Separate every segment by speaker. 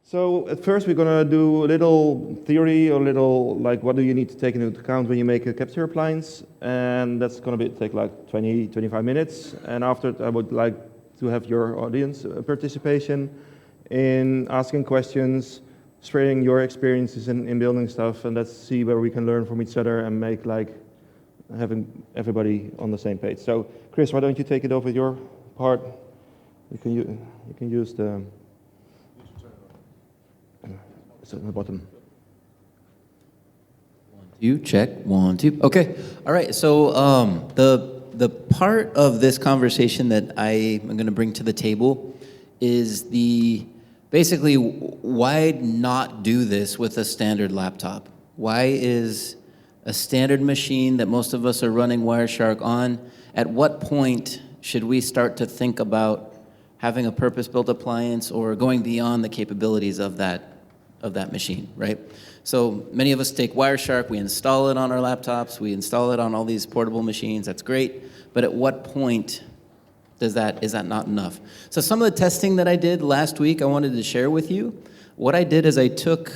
Speaker 1: So at first we're going to do a little theory, or little like what do you need to take into account when you make a capture appliance, and that's going to take like 20-25 minutes. And after I would like to have your audience participation in asking questions, sharing your experiences in building stuff, and let's see where we can learn from each other and make like having everybody on the same page. So Chris, why don't you take it over your part? You can use the. It's at the bottom.
Speaker 2: 1, 2, check. 1, 2. Okay. All right. So the part of this conversation that I am going to bring to the table is basically why not do this with a standard laptop? Why is a standard machine that most of us are running Wireshark on? At what point should we start to think about having a purpose-built appliance or going beyond the capabilities of that machine, right? So many of us take Wireshark, we install it on our laptops, we install it on all these portable machines, that's great, but at what point is that not enough? So some of the testing that I did last week I wanted to share with you. What I did is I took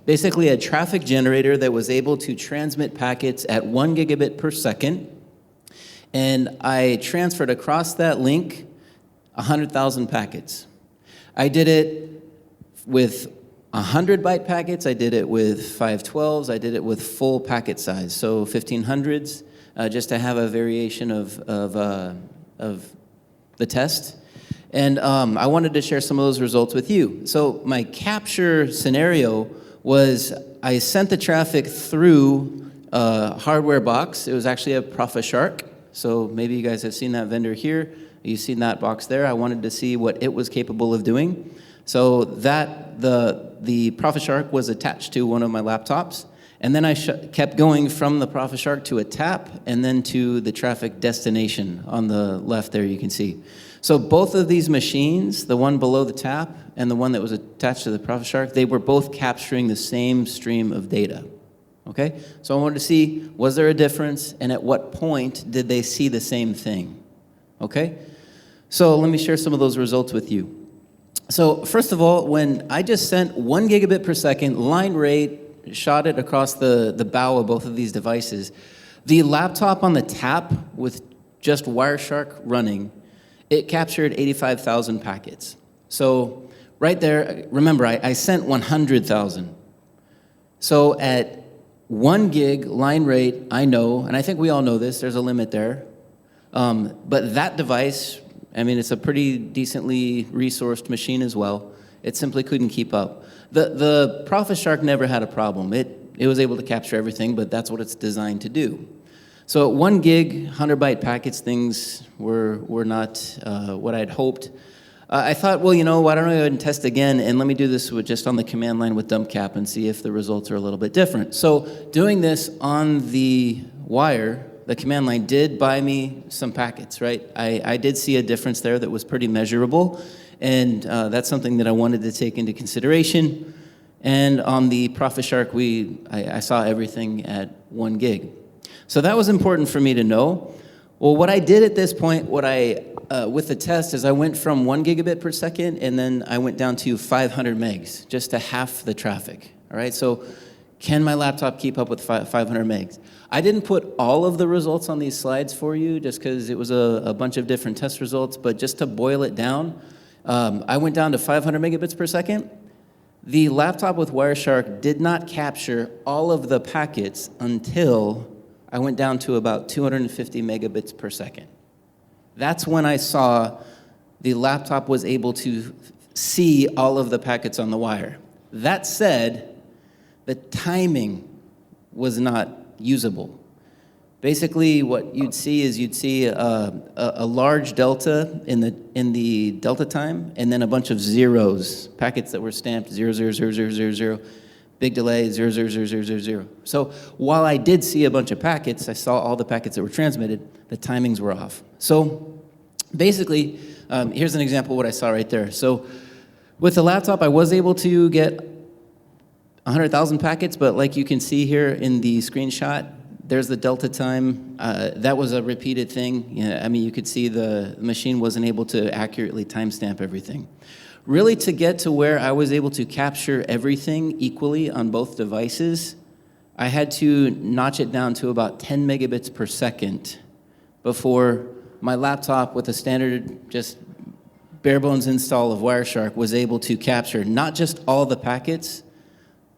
Speaker 2: basically a traffic generator that was able to transmit packets at 1 gigabit per second, and I transferred across that link 100,000 packets. I did it with 100 byte packets, I did it with 512s, I did it with full packet size, so 1500s, just to have a variation of the test. And I wanted to share some of those results with you. So my capture scenario was I sent the traffic through a hardware box. It was actually a ProfitShark, so maybe you guys have seen that vendor here. You've seen that box there. I wanted to see what it was capable of doing. So that the ProfitShark was attached to one of my laptops, and then I kept going from the ProfitShark to a tap, and then to the traffic destination on the left there you can see. So both of these machines, the one below the tap and the one that was attached to the ProfitShark, they were both capturing the same stream of data. Okay? So I wanted to see, was there a difference, and at what point did they see the same thing? Okay? So let me share some of those results with you. So first of all, when I just sent 1 gigabit per second line rate, shot it across the bow of both of these devices, the laptop on the tap with just Wireshark running, it captured 85,000 packets. So right there, remember, I sent 100,000. So at 1 gig line rate, I know, and I think we all know this, there's a limit there, but that device, I mean, it's a pretty decently resourced machine as well. It simply couldn't keep up. The ProfitShark never had a problem. It was able to capture everything, but that's what it's designed to do. So at 1 gig, 100 byte packets, things were not what I'd hoped. I thought, well, you know, why don't I go ahead and test again, and let me do this just on the command line with dumpcap and see if the results are a little bit different. So doing this on the wire, the command line did buy me some packets, right? I did see a difference there that was pretty measurable, and that's something that I wanted to take into consideration. And on the ProfitShark, I saw everything at 1 gig. So that was important for me to know. Well, what I did at this point, with the test, is I went from 1 gigabit per second, and then I went down to 500 megs, just to half the traffic, all right? So can my laptop keep up with 500 megs? I didn't put all of the results on these slides for you just because it was a bunch of different test results, but just to boil it down, I went down to 500 megabits per second. The laptop with Wireshark did not capture all of the packets until I went down to about 250 megabits per second. That's when I saw the laptop was able to see all of the packets on the wire. That said, the timing was not usable. Basically, what you'd see is a large delta in the delta time, and then a bunch of zeros, packets that were stamped 0000000, big delay 0000000. So while I did see a bunch of packets, I saw all the packets that were transmitted, the timings were off. So basically, here's an example of what I saw right there. So with the laptop, I was able to get 100,000 packets, but like you can see here in the screenshot, there's the delta time. That was a repeated thing. I mean, you could see the machine wasn't able to accurately timestamp everything. really to get to where I was able to capture everything equally on both devices, I had to notch it down to about 10 megabits per second before my laptop with a standard just bare bones install of Wireshark was able to capture not just all the packets,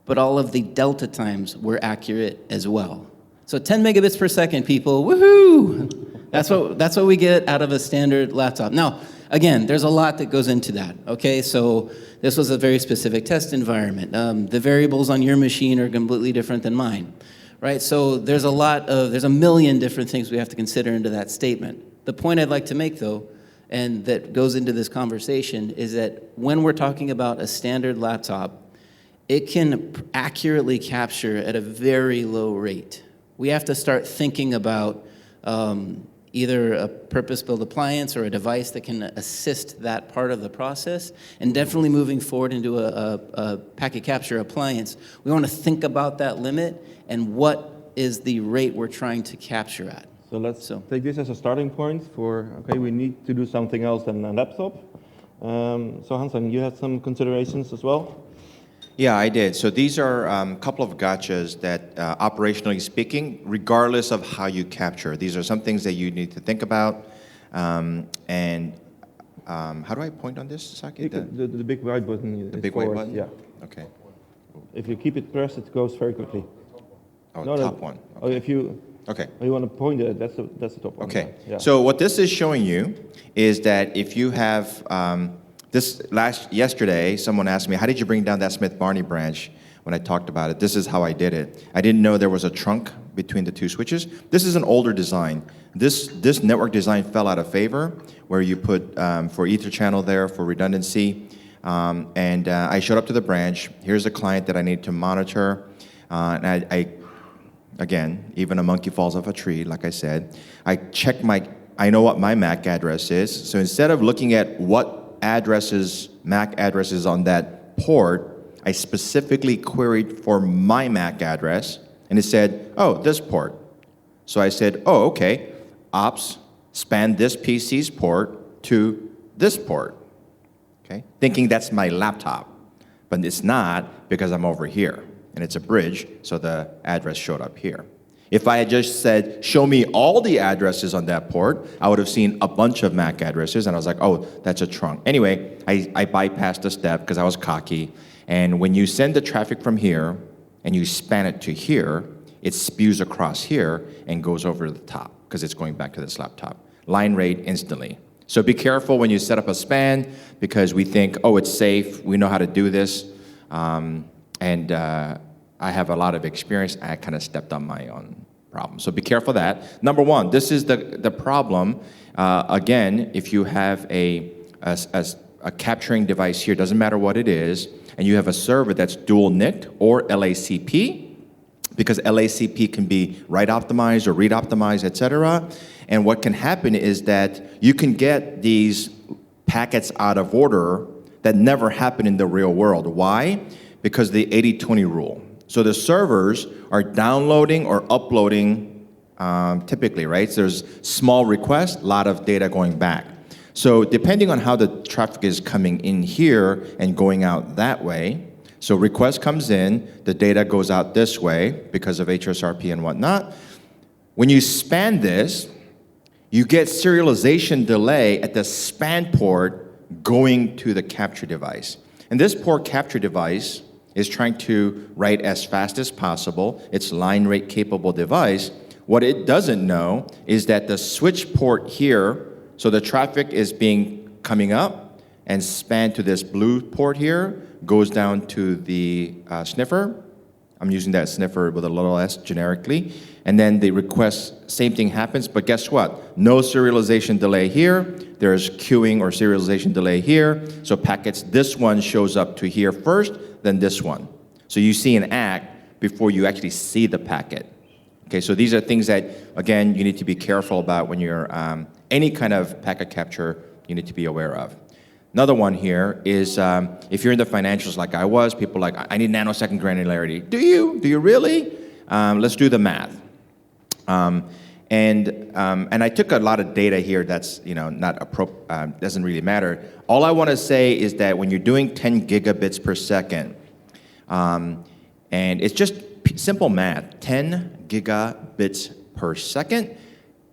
Speaker 2: but all of the delta times were accurate as well. So 10 megabits per second, people, woohoo! That's what we get out of a standard laptop. Now, again, there's a lot that goes into that, okay? So this was a very specific test environment. The variables on your machine are completely different than mine, right? So there's a million different things we have to consider into that statement. The point I'd like to make, though, and that goes into this conversation, is that when we're talking about a standard laptop, it can accurately capture at a very low rate. We have to start thinking about either a purpose-built appliance or a device that can assist that part of the process, and definitely moving forward into a packet capture appliance, we want to think about that limit and what is the rate we're trying to capture at.
Speaker 1: So let's take this as a starting point for, okay, we need to do something else than a laptop. So Hansang, you had some considerations as well?
Speaker 3: Yeah, I did. So these are a couple of gotchas that, operationally speaking, regardless of how you capture, these are some things that you need to think about. How do I point on this, Sake?
Speaker 1: The big white button.
Speaker 3: The big white button?
Speaker 1: Yeah.
Speaker 3: Okay.
Speaker 1: If you keep it pressed, it goes very quickly.
Speaker 3: Oh,
Speaker 1: no,
Speaker 3: top one. Okay.
Speaker 1: Oh, if you.
Speaker 3: Okay.
Speaker 1: Oh, you want to point it? That's the top one.
Speaker 3: Okay.
Speaker 1: Yeah.
Speaker 3: So what this is showing you is that if you have yesterday, someone asked me, how did you bring down that Smith-Barney branch when I talked about it? This is how I did it. I didn't know there was a trunk between the two switches. This is an older design. This network design fell out of favor, where you put for ether channel there for redundancy. I showed up to the branch. Here's a client that I need to monitor. Again, even a monkey falls off a tree, like I said. I know what my MAC address is. So instead of looking at what MAC addresses on that port, I specifically queried for my MAC address, and it said, oh, this port. So I said, oh, okay, ops, span this PC's port to this port, okay? Thinking that's my laptop, but it's not because I'm over here, and it's a bridge, so the address showed up here. If I had just said, show me all the addresses on that port, I would have seen a bunch of MAC addresses, and I was like, oh, that's a trunk. Anyway, I bypassed a step because I was cocky, and when you send the traffic from here, and you span it to here, it spews across here and goes over the top, because it's going back to this laptop. Line rate instantly. So be careful when you set up a span, because we think, oh, it's safe, we know how to do this, I have a lot of experience. I kind of stepped on my own problem. So be careful of that. Number one, this is the problem. Again, if you have a capturing device here, doesn't matter what it is, and you have a server that's dual NIC or LACP, because LACP can be write optimized or read optimized, etc. And what can happen is that you can get these packets out of order that never happen in the real world. Why? Because the 80-20 rule. So the servers are downloading or uploading typically, right? So there's small requests, a lot of data going back. So depending on how the traffic is coming in here and going out that way, so request comes in, the data goes out this way because of HSRP and whatnot. When you span this, you get serialization delay at the span port going to the capture device. And this port capture device is trying to write as fast as possible. It's line rate capable device. What it doesn't know is that the switch port here, so the traffic is coming up and spanned to this blue port here, goes down to the sniffer. I'm using that sniffer with a little s generically. And then the request, same thing happens, but guess what? No serialization delay here. There's queuing or serialization delay here. So packets, this one shows up to here first, then this one. So you see an act before you actually see the packet. Okay, so these are things that, again, you need to be careful about when you're, any kind of packet capture you need to be aware of. Another one here is if you're in the financials like I was, people are like, I need nanosecond granularity. Do you? Do you really? Let's do the math. And I took a lot of data here that's doesn't really matter. All I want to say is that when you're doing 10 gigabits per second, and it's just simple math, 10 gigabits per second,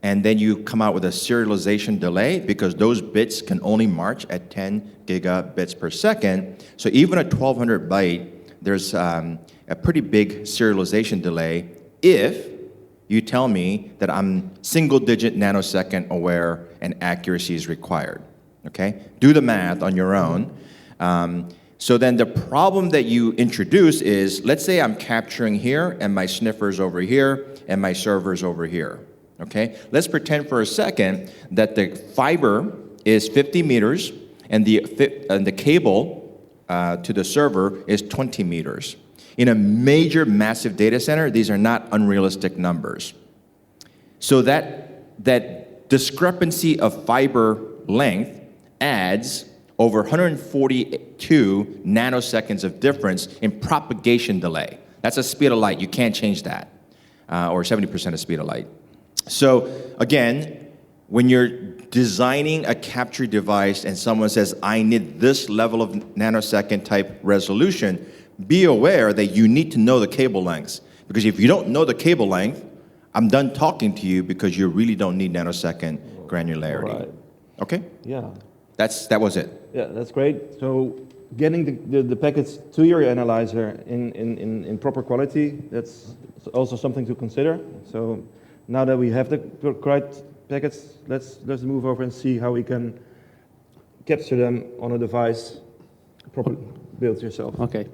Speaker 3: and then you come out with a serialization delay because those bits can only march at 10 gigabits per second. So even at 1200 byte, there's a pretty big serialization delay if you tell me that I'm single-digit nanosecond aware and accuracy is required, okay? Do the math on your own. So then the problem that you introduce is, let's say I'm capturing here and my sniffer's over here and my server's over here, okay? Let's pretend for a second that the fiber is 50 meters and the cable to the server is 20 meters. In a major, massive data center, these are not unrealistic numbers. So that discrepancy of fiber length adds over 142 nanoseconds of difference in propagation delay. That's a speed of light. You can't change that, or 70% of speed of light. So again, when you're designing a capture device and someone says, I need this level of nanosecond type resolution, be aware that you need to know the cable lengths. Because if you don't know the cable length, I'm done talking to you because you really don't need nanosecond granularity.
Speaker 1: Right.
Speaker 3: Okay?
Speaker 1: Yeah.
Speaker 3: That was it.
Speaker 1: Yeah, that's great. So getting the packets to your analyzer in proper quality, that's also something to consider. So now that we have the correct packets, let's move over and see how we can capture them on a device properly built yourself.
Speaker 4: Okay.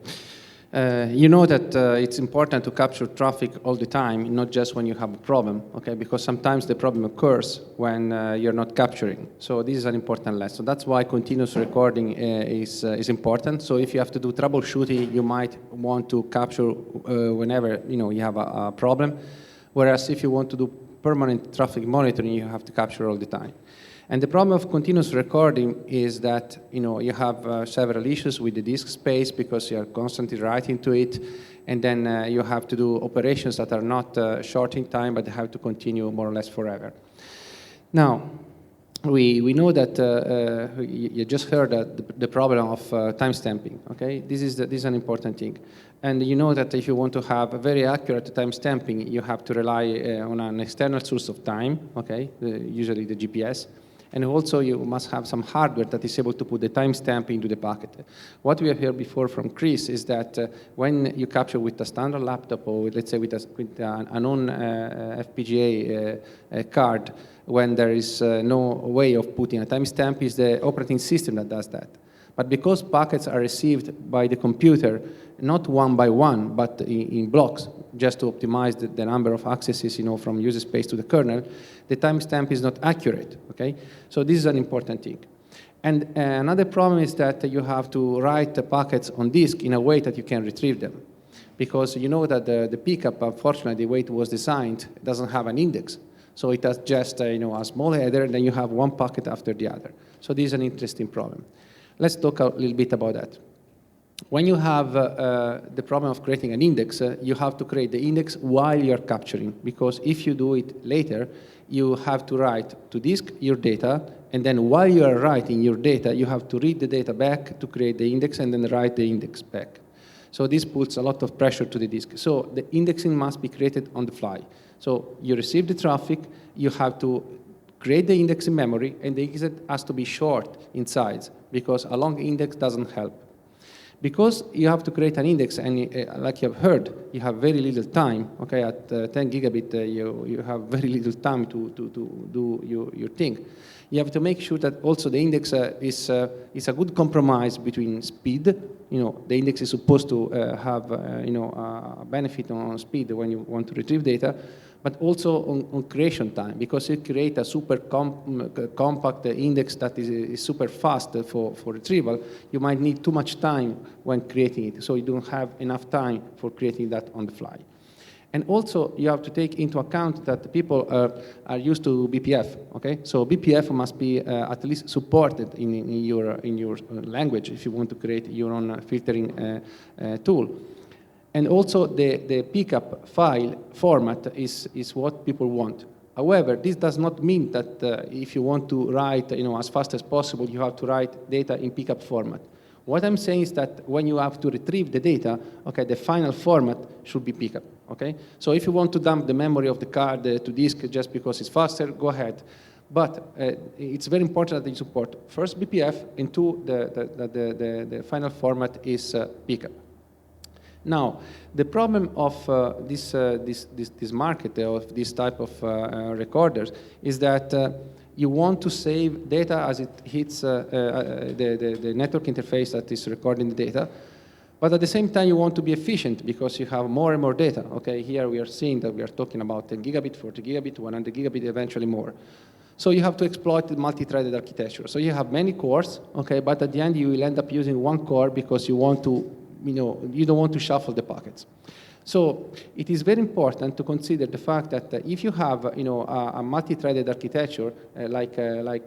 Speaker 4: You know that it's important to capture traffic all the time, not just when you have a problem, okay? Because sometimes the problem occurs when you're not capturing. So this is an important lesson. That's why continuous recording is important. So if you have to do troubleshooting, you might want to capture whenever you have a problem. Whereas if you want to do permanent traffic monitoring, you have to capture all the time. And the problem of continuous recording is that you have several issues with the disk space because you are constantly writing to it, and then you have to do operations that are not short in time, but they have to continue more or less forever. Now, we know that you just heard that the problem of timestamping. Okay, this is an important thing, and you know that if you want to have a very accurate timestamping, you have to rely on an external source of time. Okay, usually the GPS. And also, you must have some hardware that is able to put the timestamp into the packet. What we have heard before from Chris is that when you capture with a standard laptop or let's say with a non-FPGA card, when there is no way of putting a timestamp, is the operating system that does that. But because packets are received by the computer, not one by one, but in blocks, just to optimize the number of accesses, from user space to the kernel, the timestamp is not accurate, okay? So this is an important thing. And another problem is that you have to write the packets on disk in a way that you can retrieve them. Because you know that the pickup, unfortunately, the way it was designed, doesn't have an index. So it has just a small header, and then you have one packet after the other. So this is an interesting problem. Let's talk a little bit about that. When you have the problem of creating an index, you have to create the index while you're capturing, because if you do it later, you have to write to disk your data, and then while you are writing your data, you have to read the data back to create the index and then write the index back. So this puts a lot of pressure to the disk. So the indexing must be created on the fly. So you receive the traffic, you have to create the index in memory, and the index has to be short in size, because a long index doesn't help. Because you have to create an index, and like you have heard, you have very little time. Okay, at 10 gigabit, you have very little time to do your thing. You have to make sure that also the index is a good compromise between speed. The index is supposed to have a benefit on speed when you want to retrieve data, but also on creation time, because you create a super compact index that is super fast for retrieval, you might need too much time when creating it, so you don't have enough time for creating that on the fly. And also, you have to take into account that people are used to BPF, okay? So BPF must be at least supported in your language if you want to create your own filtering tool. And also, the pickup file format is what people want. However, this does not mean that if you want to write as fast as possible, you have to write data in pickup format. What I'm saying is that when you have to retrieve the data, okay, the final format should be pickup. Okay? So if you want to dump the memory of the card to disk just because it's faster, go ahead. But it's very important that you support first BPF, and two, the final format is pickup. Now, the problem of this market of this type of recorders is that you want to save data as it hits the network interface that is recording the data. But at the same time, you want to be efficient because you have more and more data. Okay, here we are seeing that we are talking about 10 gigabit, 40 gigabit, 100 gigabit, eventually more. So you have to exploit the multi-threaded architecture. So you have many cores, okay, but at the end you will end up using one core because you want to, you don't want to shuffle the packets. So it is very important to consider the fact that if you have, a multi-threaded architecture like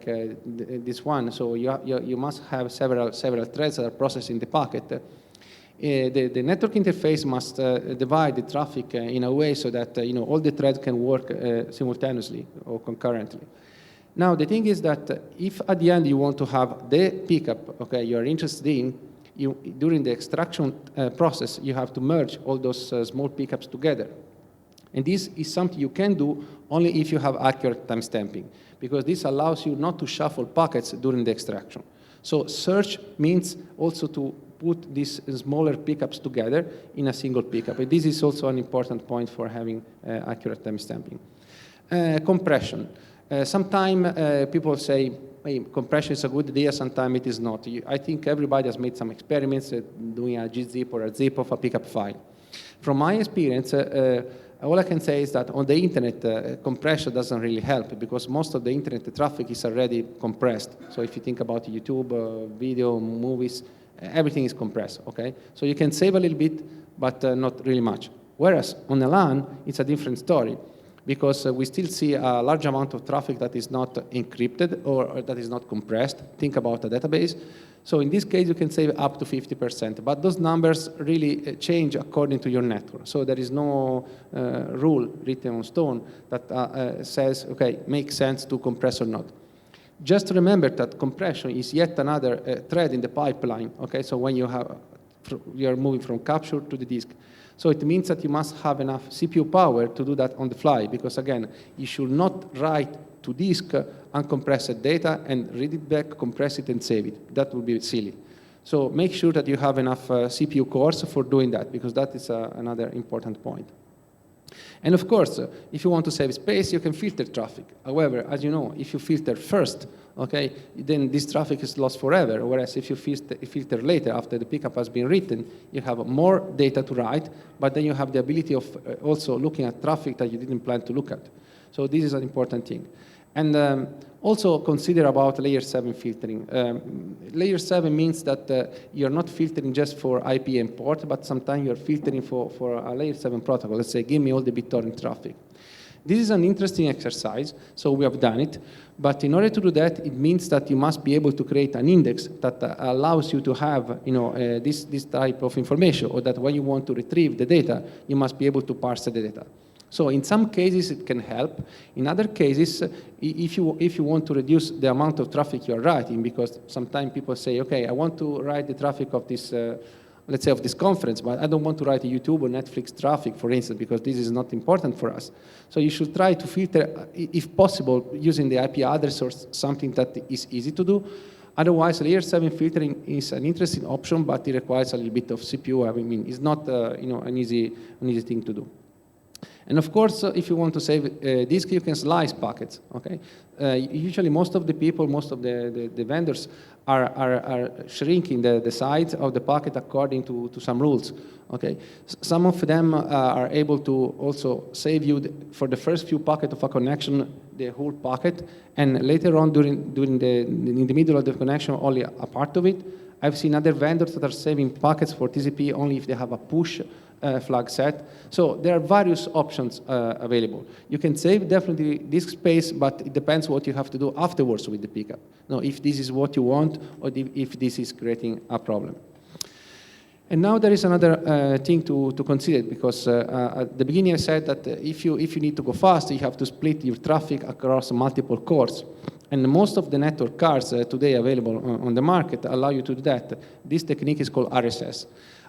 Speaker 4: this one, so you must have several threads that are processing the packet. The network interface must divide the traffic in a way so that all the threads can work simultaneously or concurrently. Now the thing is that if at the end you want to have the pickup, okay, you are interested in, during the extraction process you have to merge all those small pickups together. And this is something you can do only if you have accurate timestamping, because this allows you not to shuffle packets during the extraction. So search means also to put these smaller pickups together in a single pickup. And this is also an important point for having accurate timestamping. Compression. Sometimes people say, hey, compression is a good idea, sometimes it is not. I think everybody has made some experiments doing a gzip or a zip of a pickup file. From my experience, all I can say is that on the internet, compression doesn't really help because most of the internet traffic is already compressed. So if you think about YouTube, video, movies, everything is compressed, okay? So you can save a little bit, but not really much. Whereas on the LAN, it's a different story because we still see a large amount of traffic that is not encrypted or that is not compressed. Think about a database. So in this case, you can save up to 50%, but those numbers really change according to your network. So there is no rule written on stone that says, okay, makes sense to compress or not. Just remember that compression is yet another thread in the pipeline, okay? So when you are moving from capture to the disk. So it means that you must have enough CPU power to do that on the fly, because again, you should not write to disk uncompressed data and read it back, compress it, and save it. That would be silly. So make sure that you have enough CPU cores for doing that, because that is another important point. And of course, if you want to save space, you can filter traffic. However, as you know, if you filter first, okay, then this traffic is lost forever. Whereas if you filter later, after the pickup has been written, you have more data to write, but then you have the ability of also looking at traffic that you didn't plan to look at. So this is an important thing. And also consider about layer 7 filtering. Layer 7 means that you're not filtering just for IP and port, but sometimes you're filtering for a layer 7 protocol. Let's say, give me all the BitTorrent traffic. This is an interesting exercise, so we have done it. But in order to do that, it means that you must be able to create an index that allows you to have this type of information, or that when you want to retrieve the data, you must be able to parse the data. So in some cases, it can help. In other cases, if you want to reduce the amount of traffic you are writing, because sometimes people say, okay, I want to write the traffic of this, let's say of this conference, but I don't want to write a YouTube or Netflix traffic, for instance, because this is not important for us. So you should try to filter, if possible, using the IP address or something that is easy to do. Otherwise, layer 7 filtering is an interesting option, but it requires a little bit of CPU. I mean, it's not an easy thing to do. And of course, if you want to save disk, you can slice packets, okay? Usually most of the people, most of the vendors are shrinking the size of the packet according to some rules, okay? Some of them are able to also save you, for the first few packets of a connection, the whole packet, and later on in the middle of the connection, only a part of it. I've seen other vendors that are saving packets for TCP only if they have a push flag set. So there are various options available. You can save definitely disk space, but it depends what you have to do afterwards with the pickup. Now, if this is what you want, or if this is creating a problem. And now there is another thing to consider, because at the beginning I said that if you need to go fast, you have to split your traffic across multiple cores. And most of the network cards today available on the market allow you to do that. This technique is called RSS.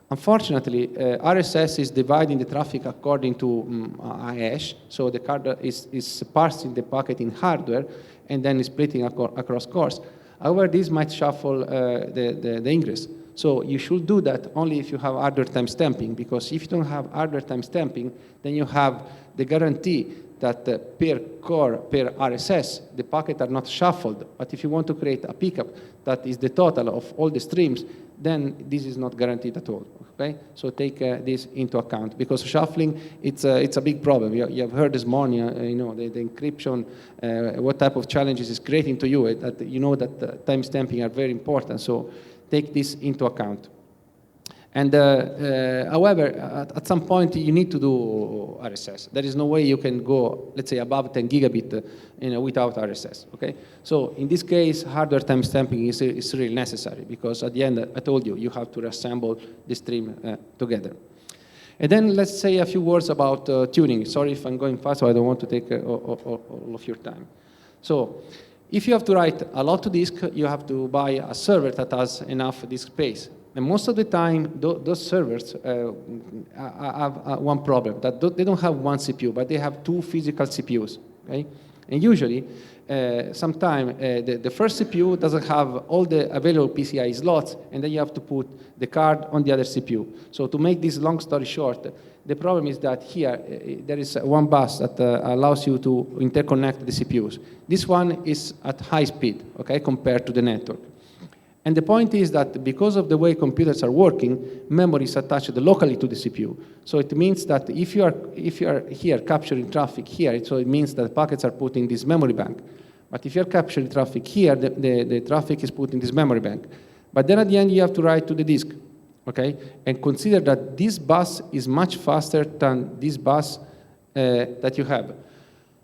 Speaker 4: Unfortunately, RSS is dividing the traffic according to a hash, so the card is parsing the packet in hardware and then is splitting across cores. However, this might shuffle the ingress. So you should do that only if you have hardware timestamping, because if you don't have hardware timestamping, then you have the guarantee that per core, per RSS, the packets are not shuffled. But if you want to create a pickup that is the total of all the streams, then this is not guaranteed at all. Okay? So take this into account, because shuffling, it's a big problem. You have heard this morning, the encryption, what type of challenges it's creating to you. That you know that timestamping are very important. So take this into account. And however, at some point you need to do RSS. There is no way you can go, let's say, above 10 gigabit without RSS. Okay. So in this case, hardware timestamping is really necessary, because at the end, I told you, you have to reassemble the stream together. And then let's say a few words about tuning. Sorry if I'm going fast, so I don't want to take all of your time. So if you have to write a lot to disk, you have to buy a server that has enough disk space. And most of the time, those servers have one problem, that they don't have one CPU, but they have two physical CPUs. Okay? And usually, sometimes the first CPU doesn't have all the available PCI slots, and then you have to put the card on the other CPU. So to make this long story short, the problem is that here there is one bus that allows you to interconnect the CPUs. This one is at high speed, okay, compared to the network. And the point is that because of the way computers are working, memory is attached locally to the CPU. So it means that if you are here capturing traffic here, so it means that packets are put in this memory bank. But if you're capturing traffic here, the traffic is put in this memory bank. But then at the end, you have to write to the disk, okay? And consider that this bus is much faster than this bus that you have.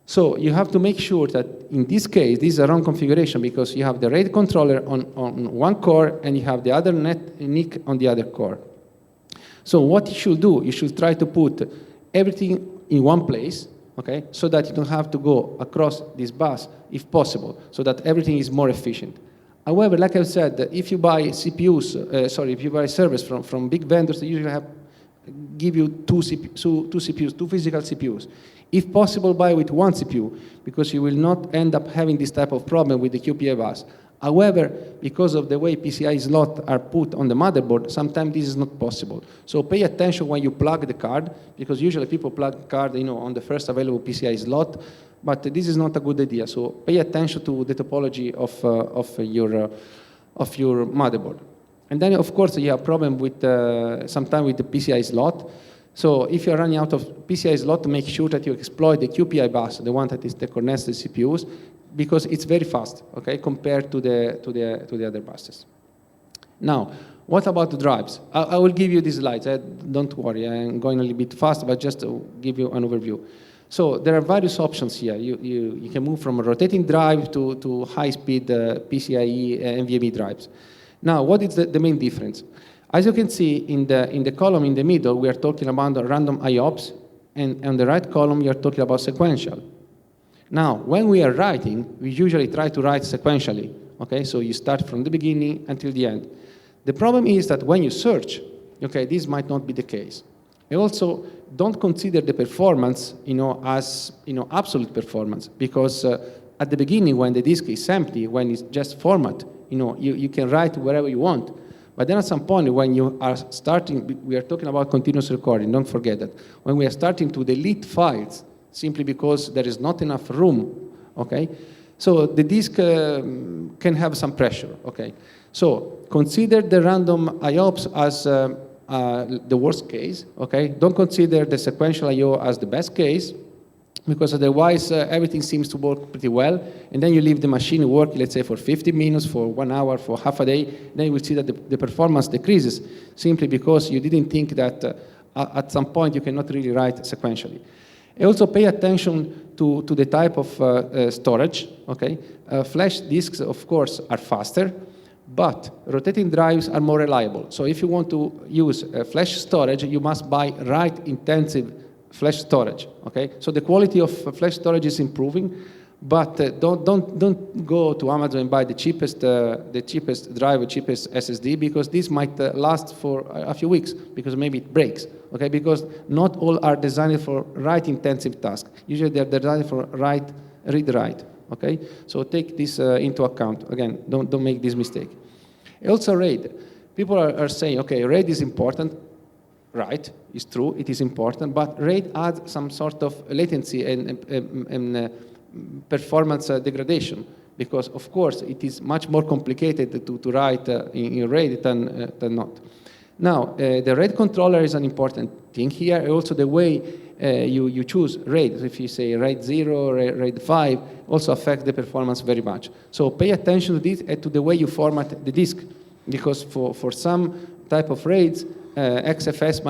Speaker 4: So you have to make sure that in this case, this is a wrong configuration, because you have the RAID controller on one core and you have the other NIC on the other core. So what you should do, you should try to put everything in one place, okay, so that you don't have to go across this bus if possible, so that everything is more efficient. However, like I said, if you buy CPUs, if you buy servers from big vendors, they usually give you two CPUs, two physical CPUs. If possible, buy with one CPU, because you will not end up having this type of problem with the QPA bus. However, because of the way PCI slots are put on the motherboard, sometimes this is not possible. So pay attention when you plug the card, because usually people plug the card on the first available PCI slot, but this is not a good idea. So pay attention to the topology of your motherboard. And then, of course, you have a problem with sometimes with the PCI slot. So if you're running out of PCI slot, make sure that you exploit the QPI bus, the one that is the connected CPUs, because it's very fast, okay, compared to the other buses. Now, what about the drives? I will give you these slides. Don't worry, I'm going a little bit fast, but just to give you an overview. So there are various options here. You can move from a rotating drive to high-speed PCIe NVMe drives. Now, what is the main difference? As you can see in the column in the middle, we are talking about the random IOPS, and on the right column, you are talking about sequential. Now, when we are writing, we usually try to write sequentially. Okay, so you start from the beginning until the end. The problem is that when you search, okay, this might not be the case. And also, don't consider the performance, as absolute performance, because at the beginning, when the disk is empty, when it's just format, you can write wherever you want. But then at some point, when you are starting, we are talking about continuous recording, don't forget that. When we are starting to delete files, simply because there is not enough room, okay? So the disk can have some pressure, okay? So consider the random IOPS as the worst case, okay? Don't consider the sequential I/O as the best case, because otherwise everything seems to work pretty well, and then you leave the machine working, let's say, for 50 minutes, for 1 hour, for half a day, then you will see that the performance decreases, simply because you didn't think that at some point you cannot really write sequentially. And also pay attention to the type of storage, okay? Flash disks, of course, are faster, But rotating drives are more reliable. So if you want to use flash storage, you must buy write-intensive flash storage. Okay. So the quality of flash storage is improving, but don't go to Amazon and buy the cheapest drive or cheapest SSD, because this might last for a few weeks, because maybe it breaks. Okay. Because not all are designed for write-intensive tasks. Usually they're designed for read-write. Okay, so take this into account. Again, don't make this mistake. Also, RAID. People are saying, okay, RAID is important. Right, it's true, it is important, but RAID adds some sort of latency and performance degradation, because of course it is much more complicated to write in RAID than not. Now, the RAID controller is an important thing here. Also, the way you choose RAID, if you say RAID 0, RAID 5, also affects the performance very much. So pay attention to this and to the way you format the disk, because for some type of RAIDs, XFS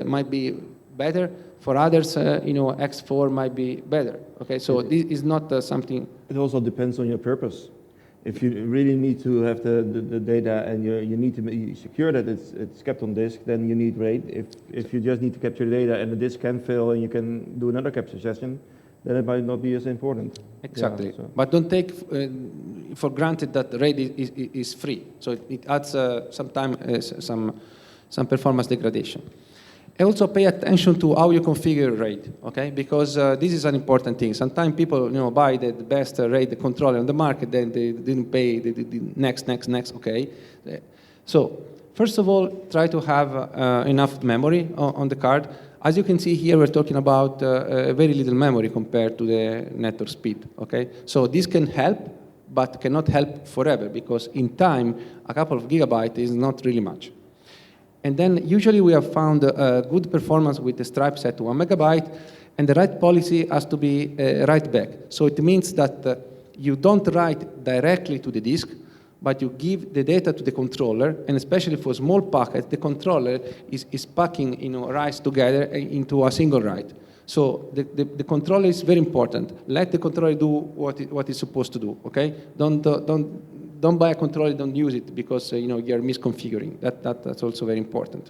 Speaker 4: might be better. For others, X4 might be better. Okay, so this is not something.
Speaker 1: It also depends on your purpose. If you really need to have the data and you need to be secure that it's kept on disk, then you need RAID. If you just need to capture the data and the disk can fail and you can do another capture session, then it might not be as important.
Speaker 4: Exactly.
Speaker 1: Yeah, so.
Speaker 4: But don't take for granted that RAID is free. So it adds sometimes some performance degradation. Also pay attention to how you configure RAID, okay? Because this is an important thing. Sometimes people, buy the best RAID controller on the market, then they didn't pay the next, okay? So first of all, try to have enough memory on the card. As you can see here, we're talking about very little memory compared to the network speed, okay? So this can help, but cannot help forever, because in time, a couple of gigabytes is not really much. And then usually we have found good performance with the stripe set to 1 megabyte, and the write policy has to be write back. So it means that you don't write directly to the disk, but you give the data to the controller, and especially for small packets, the controller is packing writes together into a single write. So the controller is very important. Let the controller do what it's supposed to do. Okay? Don't buy a controller, don't use it, because you're misconfiguring. That's also very important.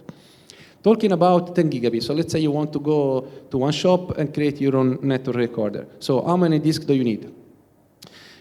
Speaker 4: Talking about 10 gigabits, so let's say you want to go to one shop and create your own network recorder. So how many disks do you need?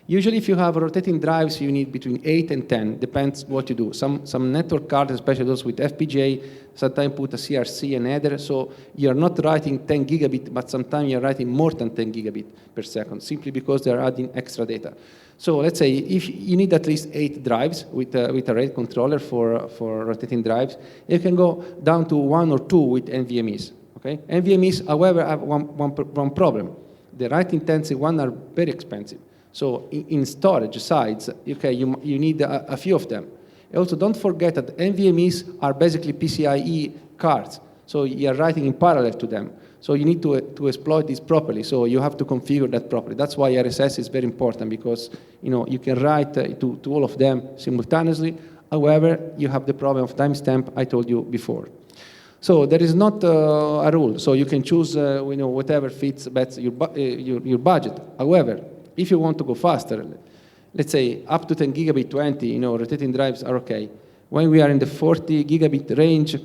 Speaker 4: Usually if you have rotating drives, you need between 8 and 10, depends what you do. Some network cards, especially those with FPGA, sometimes put a CRC and header, so you're not writing 10 gigabit, but sometimes you're writing more than 10 gigabit per second, simply because they're adding extra data. So let's say if you need at least 8 drives with a RAID controller for rotating drives, you can go down to 1 or 2 with NVMEs. Okay? NVMEs, however, have one problem. The write-intensive ones are very expensive. So in storage sites, okay, you need a few of them. Also, don't forget that NVMEs are basically PCIe cards. So you're writing in parallel to them. So you need to exploit this properly. So you have to configure that properly. That's why RSS is very important, because you can write to all of them simultaneously. However, you have the problem of timestamp I told you before. So there is not a rule. So you can choose whatever fits best your budget. However, if you want to go faster, let's say up to 10 gigabit 20, rotating drives are okay. When we are in the 40 gigabit range,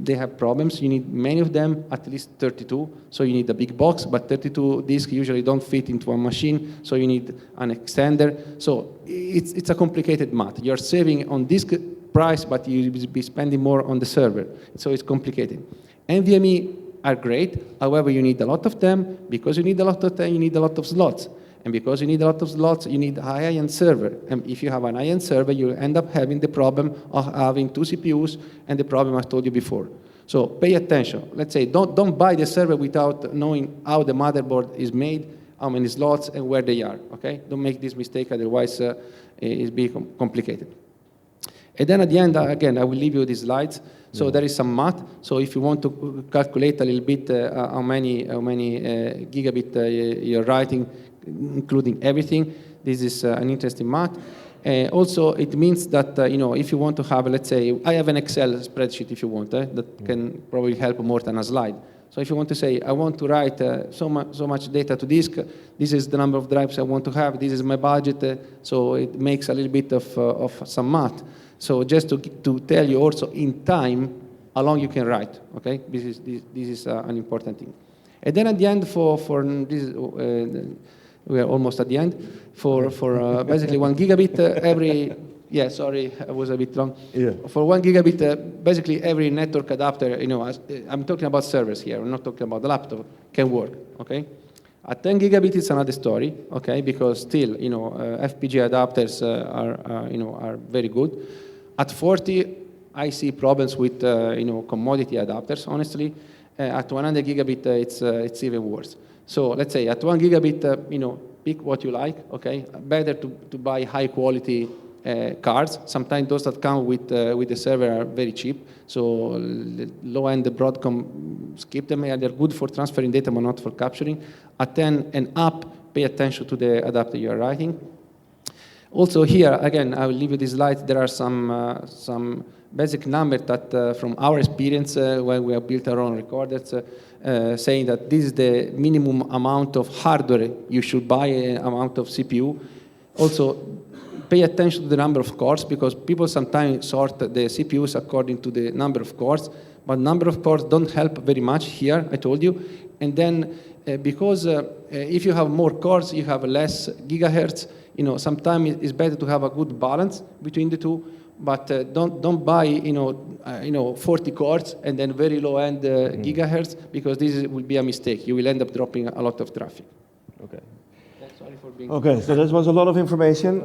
Speaker 4: they have problems. You need many of them, at least 32. So you need a big box, but 32 disks usually don't fit into a machine, so you need an extender. So it's a complicated math. You're saving on disk price, but you'll be spending more on the server. So it's complicated. NVMe are great. However, you need a lot of them. Because you need a lot of them, you need a lot of slots. And because you need a lot of slots, you need a high-end server. And if you have an high-end server, you end up having the problem of having 2 CPUs and the problem I told you before. So pay attention. Let's say don't buy the server without knowing how the motherboard is made, how many slots, and where they are. Okay? Don't make this mistake, otherwise it's being complicated. And then at the end, again, I will leave you these slides. So there is some math. So if you want to calculate a little bit how many gigabit you're writing, including everything, this is an interesting math. Also, it means that if you want to have, let's say, I have an Excel spreadsheet if you want, that can probably help more than a slide. So if you want to say, I want to write so much data to disk, this is the number of drives I want to have, this is my budget, so it makes a little bit of some math. So just to tell you also in time how long you can write, okay? This is an important thing. And then at the end for this, we are almost at the end, for basically 1 gigabit every, yeah, sorry, I was a bit long. Yeah. For 1 gigabit, basically every network adapter, I'm talking about servers here, I'm not talking about the laptop, can work, okay? At 10 gigabit, it's another story, okay, because still, FPGA adapters are very good. At 40, I see problems with, commodity adapters, honestly. At 100 gigabit, it's even worse. So let's say at 1 gigabit, pick what you like, okay? Better to buy high quality cards. Sometimes those that come with the server are very cheap. So low-end Broadcom, skip them. They're good for transferring data, but not for capturing. At 10 and up, pay attention to the adapter you're writing. Also here, again, I will leave you this slide. There are some basic numbers that from our experience when we have built our own recorders, saying that this is the minimum amount of hardware you should buy, amount of CPU. Also, pay attention to the number of cores, because people sometimes sort the CPUs according to the number of cores, but number of cores don't help very much here, I told you. And then because if you have more cores, you have less gigahertz. Sometimes it's better to have a good balance between the two. But don't buy 40 cores and then very low end gigahertz, because this will be a mistake. You will end up dropping a lot of traffic.
Speaker 1: Okay.
Speaker 4: Sorry for being.
Speaker 1: Okay, so this was a lot of information.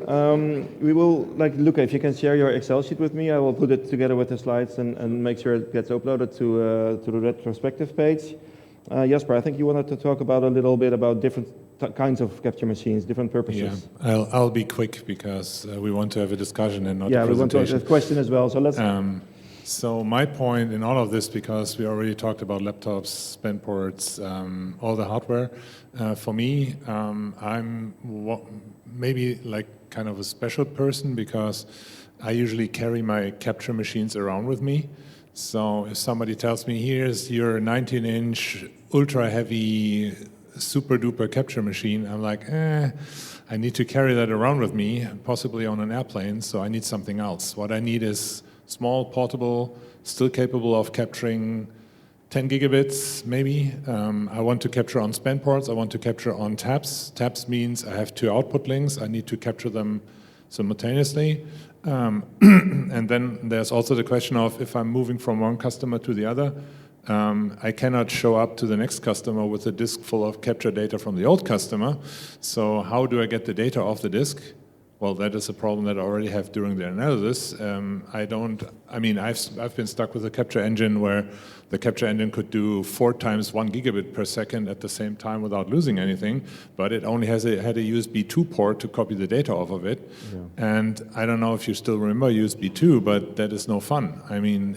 Speaker 1: We will, Luca, if you can share your Excel sheet with me, I will put it together with the slides and make sure it gets uploaded to the retrospective page. Jasper, I think you wanted to talk about a little bit about different kinds of capture machines, different purposes.
Speaker 5: Yeah, I'll be quick because we want to have a discussion and not a presentation.
Speaker 1: Yeah, we want to have a question as well, so let's...
Speaker 5: So my point in all of this, because we already talked about laptops, spend ports, all the hardware, for me, I'm maybe kind of a special person, because I usually carry my capture machines around with me. So if somebody tells me, here's your 19-inch ultra-heavy super-duper capture machine, I'm like, I need to carry that around with me, possibly on an airplane, so I need something else. What I need is small, portable, still capable of capturing 10 gigabits, maybe. I want to capture on span ports, I want to capture on taps. Taps means I have 2 output links, I need to capture them simultaneously. And then there's also the question of, if I'm moving from one customer to the other, I cannot show up to the next customer with a disk full of capture data from the old customer. So how do I get the data off the disk? Well, that is a problem that I already have during the analysis. I've been stuck with a capture engine where the capture engine could do 4 times 1 gigabit per second at the same time without losing anything, but it only had a USB 2 port to copy the data off of it. Yeah. And I don't know if you still remember USB 2, but that is no fun.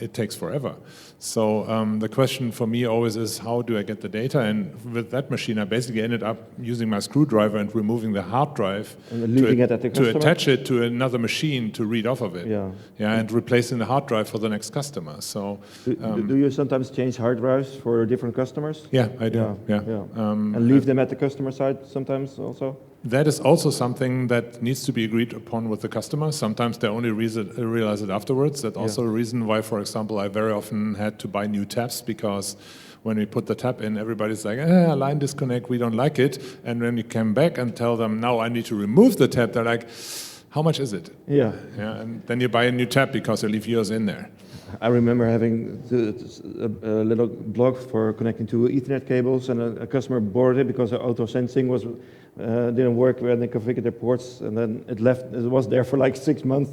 Speaker 5: It takes forever. So the question for me always is, how do I get the data? And with that machine, I basically ended up using my screwdriver and removing the hard drive to attach it to another machine to read off of it. Yeah, and replacing the hard drive for the next customer. So
Speaker 1: do you sometimes change hard drives for different customers?
Speaker 5: Yeah, I do. Yeah.
Speaker 1: And leave them at the customer side sometimes also?
Speaker 5: That is also something that needs to be agreed upon with the customer. Sometimes they only realize it afterwards. That's also a reason why, for example, I very often had to buy new taps, because when we put the tap in, everybody's like, line disconnect, we don't like it. And when you come back and tell them, now I need to remove the tap, they're like, how much is it? Yeah. And then you buy a new tap because you leave yours in there.
Speaker 1: I remember having a little block for connecting to Ethernet cables, and a customer borrowed it because the auto sensing didn't work when they configured their ports, and then it was there for like 6 months.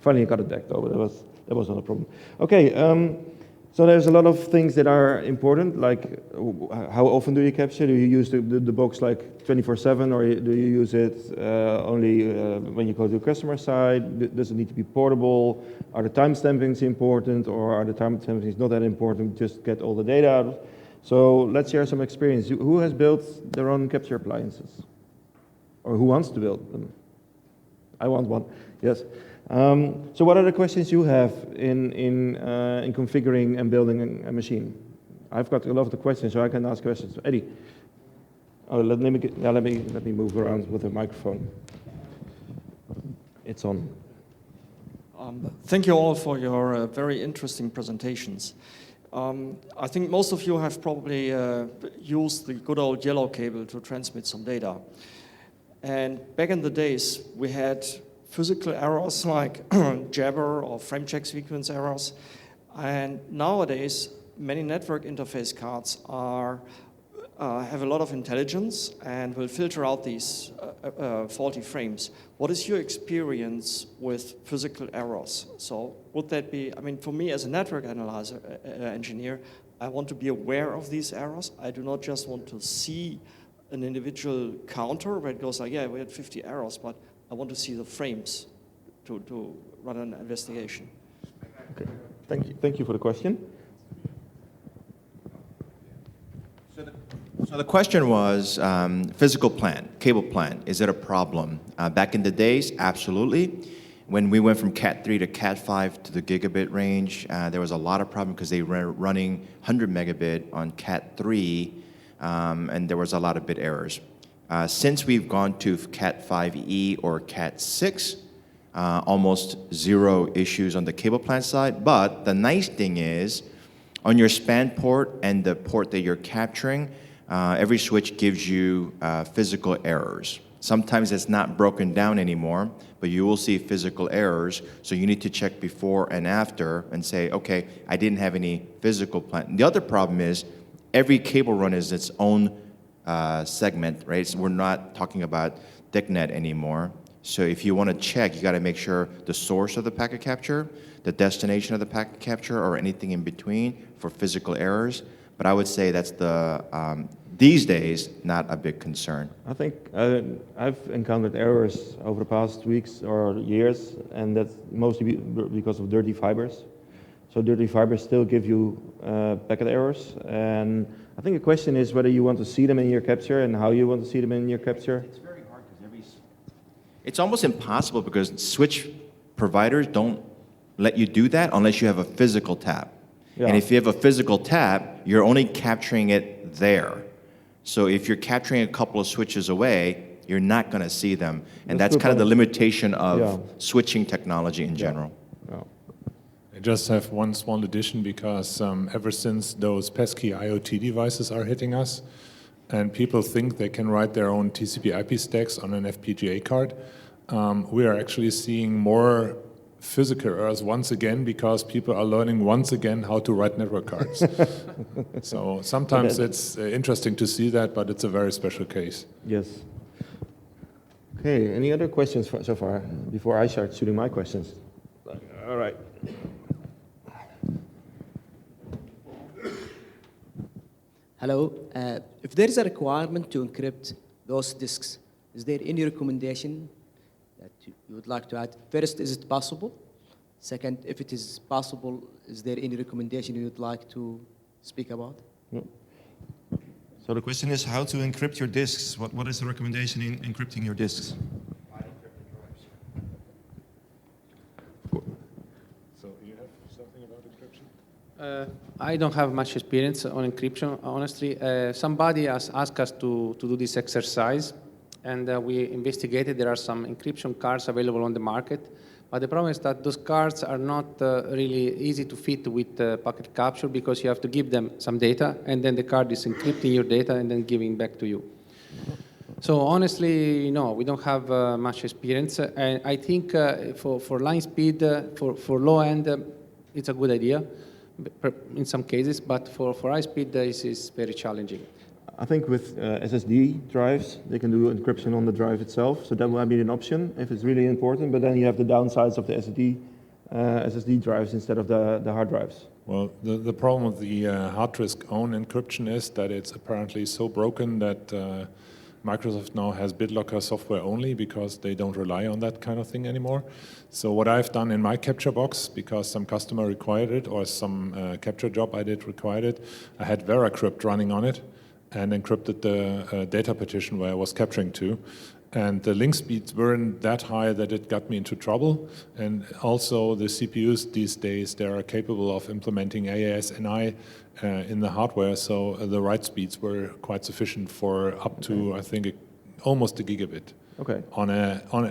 Speaker 1: Finally, I got it back though, but that was not a problem. Okay, so there's a lot of things that are important, like how often do you capture? Do you use the box like 24/7, or do you use it only when you go to the customer side? Does it need to be portable? Are the timestampings important, or are the timestampings not that important? Just get all the data out. So let's share some experience. Who has built their own capture appliances? Or who wants to build them? I want one. Yes. So what are the questions you have in configuring and building a machine? I've got a lot of the questions, so I can ask questions. Eddie. Oh, let me move around with the microphone. It's on.
Speaker 6: Thank you all for your very interesting presentations. I think most of you have probably used the good old yellow cable to transmit some data. And back in the days, we had physical errors like jabber or frame check sequence errors. And nowadays, many network interface cards have a lot of intelligence and will filter out these faulty frames. What is your experience with physical errors? So would that be, I mean, for me as a network analyzer engineer, I want to be aware of these errors. I do not just want to see an individual counter where it goes like, yeah, we had 50 errors, but I want to see the frames to run an investigation.
Speaker 1: Okay. Thank you for the question.
Speaker 3: So the question was physical plant, cable plant, is it a problem? Back in the days, absolutely. When we went from Cat 3 to Cat 5 to the gigabit range, there was a lot of problem because they were running 100 megabit on Cat 3, and there was a lot of bit errors. Since we've gone to Cat 5e or Cat 6, almost zero issues on the cable plant side. But the nice thing is, on your span port and the port that you're capturing, every switch gives you physical errors. Sometimes it's not broken down anymore, but you will see physical errors, so you need to check before and after and say, okay, I didn't have any physical plant. The other problem is every cable run is its own segment, right? So we're not talking about thicknet anymore. So if you want to check, you got to make sure the source of the packet capture, the destination of the packet capture, or anything in between for physical errors. But I would say that's these days, not a big concern.
Speaker 1: I think I've encountered errors over the past weeks or years, and that's mostly because of dirty fibers. So dirty fibers still give you packet errors, and I think the question is whether you want to see them in your capture and how you want to see them in your capture.
Speaker 3: It's very hard because it's almost impossible because switch providers don't let you do that unless you have a physical tap. Yeah. And if you have a physical tap, you're only capturing it there. So if you're capturing a couple of switches away, you're not going to see them. And that's kind of the limitation of switching technology in general.
Speaker 1: Yeah.
Speaker 5: I just have one small addition because ever since those pesky IoT devices are hitting us, and people think they can write their own TCP/IP stacks on an FPGA card, we are actually seeing more physical errors once again because people are learning once again how to write network cards. So sometimes it's interesting to see that, but it's a very special case.
Speaker 1: Yes. Okay, any other questions so far before I start shooting my questions? All right.
Speaker 7: Hello. If there is a requirement to encrypt those disks, is there any recommendation that you would like to add? First, is it possible? Second, if it is possible, is there any recommendation you would like to speak about?
Speaker 1: No.
Speaker 8: So the question is how to encrypt your disks. What is the recommendation in encrypting your disks?
Speaker 5: So you have something about encryption?
Speaker 4: I don't have much experience on encryption, honestly. Somebody has asked us to do this exercise, and we investigated. There are some encryption cards available on the market, but the problem is that those cards are not really easy to fit with packet capture because you have to give them some data, and then the card is encrypting your data and then giving back to you. So honestly, no, we don't have much experience. And I think for line speed, for low end, it's a good idea in some cases, but for high speed, this is very challenging.
Speaker 1: I think with SSD drives, they can do encryption on the drive itself, so that might be an option if it's really important, but then you have the downsides of the SSD drives instead of the hard drives.
Speaker 5: Well, the problem with the hard disk own encryption is that it's apparently so broken that Microsoft now has BitLocker software only because they don't rely on that kind of thing anymore. So what I've done in my capture box, because some customer required it or some capture job I did required it, I had VeraCrypt running on it and encrypted the data partition where I was capturing to. And the link speeds weren't that high that it got me into trouble. And also the CPUs these days, they are capable of implementing AES-NI in the hardware, so the write speeds were quite sufficient for up to, I think, almost a gigabit.
Speaker 1: Okay.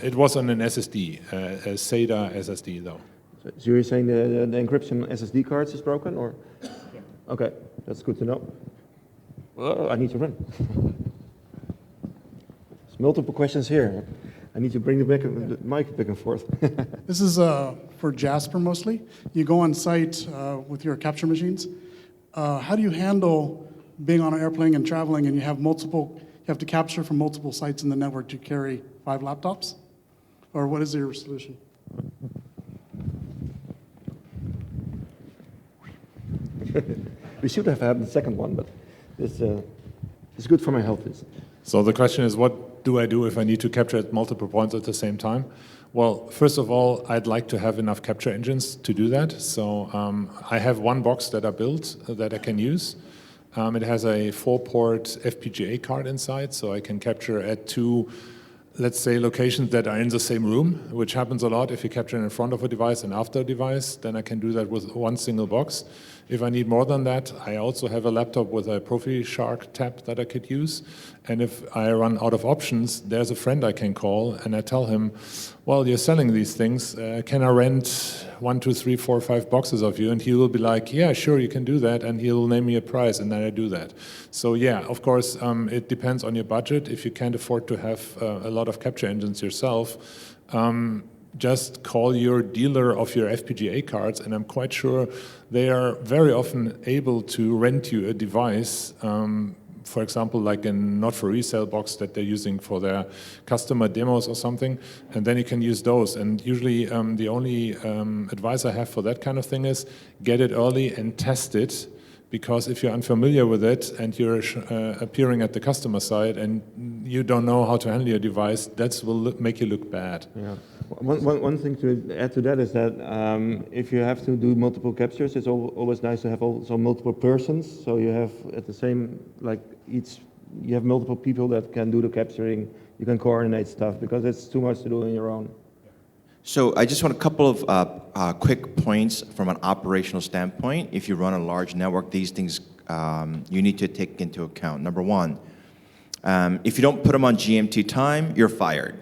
Speaker 5: It was on an SSD, a SATA SSD though.
Speaker 1: So you're saying the encryption SSD cards is broken, or? Yeah. Okay, that's good to know. Well, I need to run. There's multiple questions here. I need to bring the mic back and forth.
Speaker 9: This is for Jasper mostly. You go on site with your capture machines. How do you handle being on an airplane and traveling, and you have to capture from multiple sites in the network to carry 5 laptops? Or what is your solution?
Speaker 1: We should have had the second one, but it's good for my health.
Speaker 5: So the question is, what do I do if I need to capture at multiple points at the same time? Well, first of all, I'd like to have enough capture engines to do that. So I have one box that I built that I can use. It has a 4-port FPGA card inside, so I can capture at 2, let's say, locations that are in the same room, which happens a lot if you capture in front of a device and after a device. Then I can do that with one single box. If I need more than that, I also have a laptop with a ProfiShark tab that I could use. And if I run out of options, there's a friend I can call, and I tell him, well, you're selling these things. Can I rent 1, 2, 3, 4, 5 boxes of you? And he will be like, yeah, sure, you can do that. And he'll name me a price, and then I do that. So yeah, of course, it depends on your budget. If you can't afford to have a lot of capture engines yourself, just call your dealer of your FPGA cards, and I'm quite sure they are very often able to rent you a device, for example, like a not for resale box that they're using for their customer demos or something, and then you can use those. And usually the only advice I have for that kind of thing is get it early and test it, because if you're unfamiliar with it and you're appearing at the customer side and you don't know how to handle your device, that will make you look bad.
Speaker 1: Yeah. One thing to add to that is that if you have to do multiple captures, it's always nice to have also multiple persons. So you have at the same, like you have multiple people that can do the capturing. You can coordinate stuff, because it's too much to do on your own.
Speaker 3: So I just want a couple of quick points from an operational standpoint. If you run a large network, these things you need to take into account. Number one, if you don't put them on GMT time, you're fired.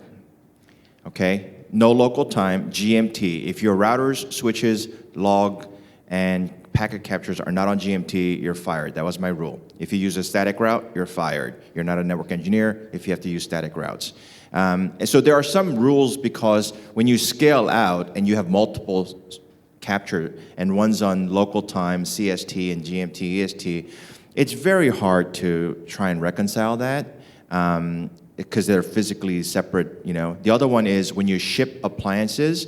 Speaker 3: Okay? No local time, GMT. If your routers, switches, log, and packet captures are not on GMT, you're fired. That was my rule. If you use a static route, you're fired. You're not a network engineer if you have to use static routes. And so there are some rules, because when you scale out and you have multiple capture and one's on local time, CST, and GMT, EST, it's very hard to try and reconcile that. Because they're physically separate, you know. The other one is when you ship appliances,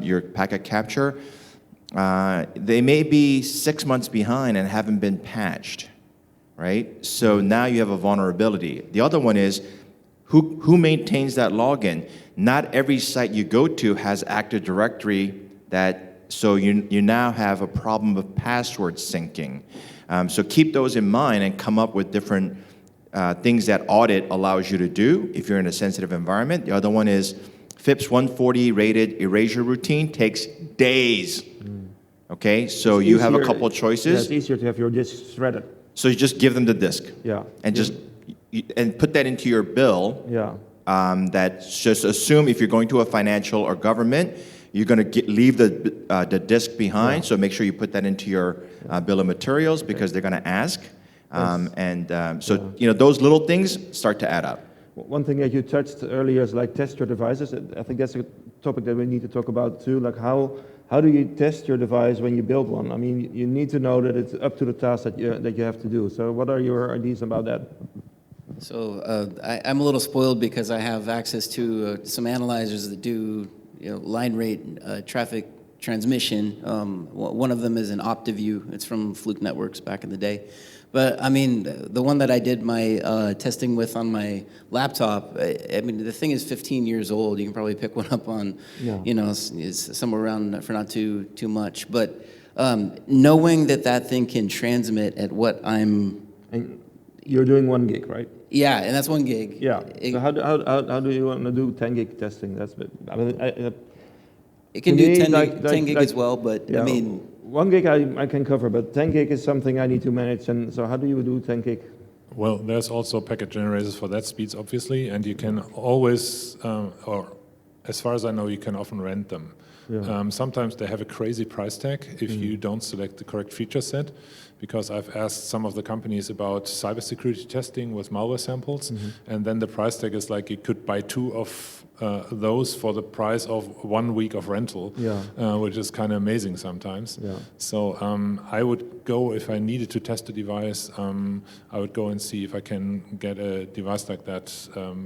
Speaker 3: your packet capture, they may be 6 months behind and haven't been patched, right? So now you have a vulnerability. The other one is who maintains that login? Not every site you go to has Active Directory, so you now have a problem of password syncing. So keep those in mind and come up with different things that audit allows you to do if you're in a sensitive environment. The other one is FIPS 140 rated erasure routine takes days. Okay, so you have a couple of choices.
Speaker 1: Yeah, it's easier to have your disk shredded.
Speaker 3: So you just give them the disk.
Speaker 1: Yeah.
Speaker 3: And just put that into your bill.
Speaker 1: Yeah.
Speaker 3: That just assume if you're going to a financial or government, you're going to leave the disk behind. Yeah. So make sure you put that into your bill of materials, because they're going to ask. You know, those little things start to add up.
Speaker 1: One thing that you touched earlier is like test your devices. I think that's a topic that we need to talk about too. Like how do you test your device when you build one? I mean, you need to know that it's up to the task that you have to do. So what are your ideas about that?
Speaker 2: So I'm a little spoiled because I have access to some analyzers that do line rate traffic transmission. One of them is an OptiView. It's from Fluke Networks back in the day. But I mean, the one that I did my testing with on my laptop, I mean, the thing is 15 years old. You can probably pick one up on, it's somewhere around for not too much. But knowing that thing can transmit at what I'm,
Speaker 1: You're doing 1 gig, right?
Speaker 2: Yeah, and that's 1 gig.
Speaker 1: Yeah.
Speaker 2: It,
Speaker 1: So how do you want to do 10 gig testing? That's I mean,
Speaker 2: it can
Speaker 1: to
Speaker 2: do
Speaker 1: me,
Speaker 2: 10 gig as well, but
Speaker 1: yeah,
Speaker 2: I mean,
Speaker 1: 1 gig I can cover, but 10 gig is something I need to manage. And so how do you do 10 gig?
Speaker 5: Well, there's also packet generators for that speeds, obviously, and you can always, or as far as I know, you can often rent them.
Speaker 1: Yeah.
Speaker 5: Sometimes they have a crazy price tag if you don't select the correct feature set, because I've asked some of the companies about cybersecurity testing with malware samples, and then the price tag is like you could buy 2 of those for the price of 1 week of rental, which is kind of amazing sometimes.
Speaker 1: Yeah.
Speaker 5: So I would go, if I needed to test a device, I would go and see if I can get a device like that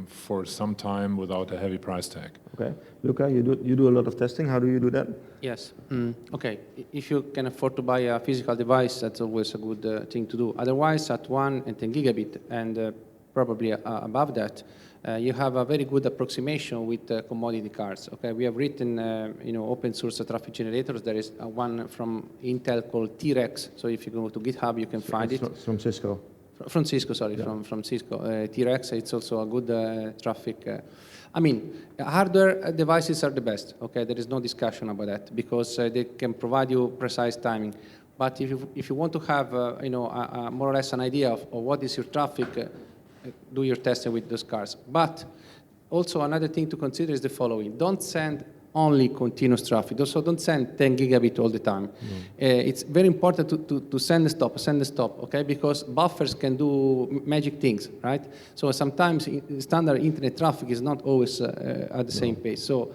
Speaker 5: for some time without a heavy price tag.
Speaker 1: Okay. Luca, you do a lot of testing. How do you do that?
Speaker 4: Yes. Okay. If you can afford to buy a physical device, that's always a good thing to do. Otherwise, at 1 and 10 gigabit and probably above that, you have a very good approximation with commodity cards. Okay, we have written open source traffic generators. There is one from Intel called T-Rex. So if you go to GitHub, you can find it.
Speaker 1: From Cisco.
Speaker 4: From Cisco, sorry, from Cisco. T-Rex, it's also a good traffic. I mean, hardware devices are the best. Okay, there is no discussion about that because they can provide you precise timing. But if you want to have more or less an idea of what is your traffic, do your testing with those cards. But also another thing to consider is the following. Don't send only continuous traffic. Also don't send 10 gigabit all the time. It's very important to send and stop, okay? Because buffers can do magic things, right? So sometimes standard internet traffic is not always at the same pace. So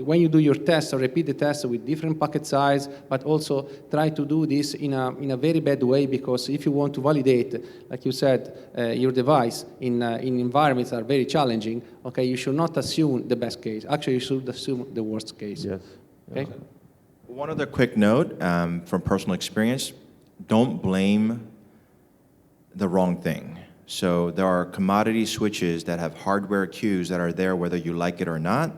Speaker 4: when you do your test, or repeat the test with different packet size, but also try to do this in a very bad way, because if you want to validate, like you said, your device in environments that are very challenging, okay, you should not assume the best case. Actually, you should assume the worst case.
Speaker 1: Yes.
Speaker 4: Okay?
Speaker 3: One other quick note from personal experience, don't blame the wrong thing. So there are commodity switches that have hardware queues that are there whether you like it or not.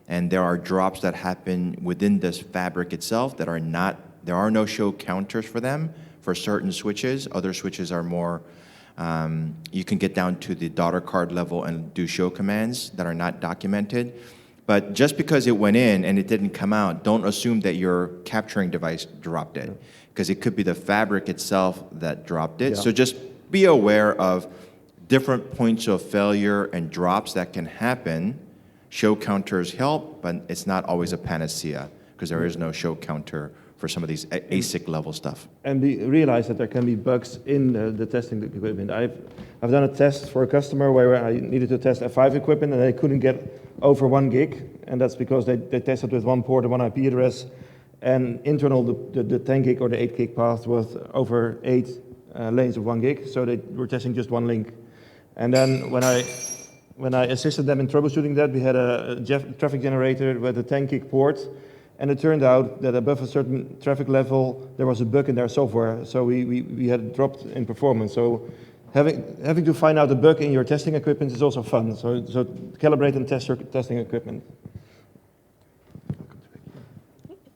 Speaker 3: And there are drops that happen within this fabric itself that are not, there are no show counters for them for certain switches. Other switches are more, you can get down to the daughter card level and do show commands that are not documented. But just because it went in and it didn't come out, don't assume that your capturing device dropped it, because it could be the fabric itself that dropped it.
Speaker 1: Yeah.
Speaker 3: So just be aware of different points of failure and drops that can happen. Show counters help, but it's not always a panacea, because there is no show counter for some of these ASIC level stuff.
Speaker 1: And realize that there can be bugs in the testing equipment. I've done a test for a customer where I needed to test F5 equipment and they couldn't get over 1 gig, and that's because they tested with 1 port and 1 IP address, and internal the 10 gig or the 8 gig path was over 8 lanes of 1 gig, so they were testing just 1 link. And then when I assisted them in troubleshooting that, we had a traffic generator with a 10 gig port, and it turned out that above a certain traffic level, there was a bug in their software, so we had dropped in performance. So having to find out a bug in your testing equipment is also fun. So calibrate and test your testing equipment.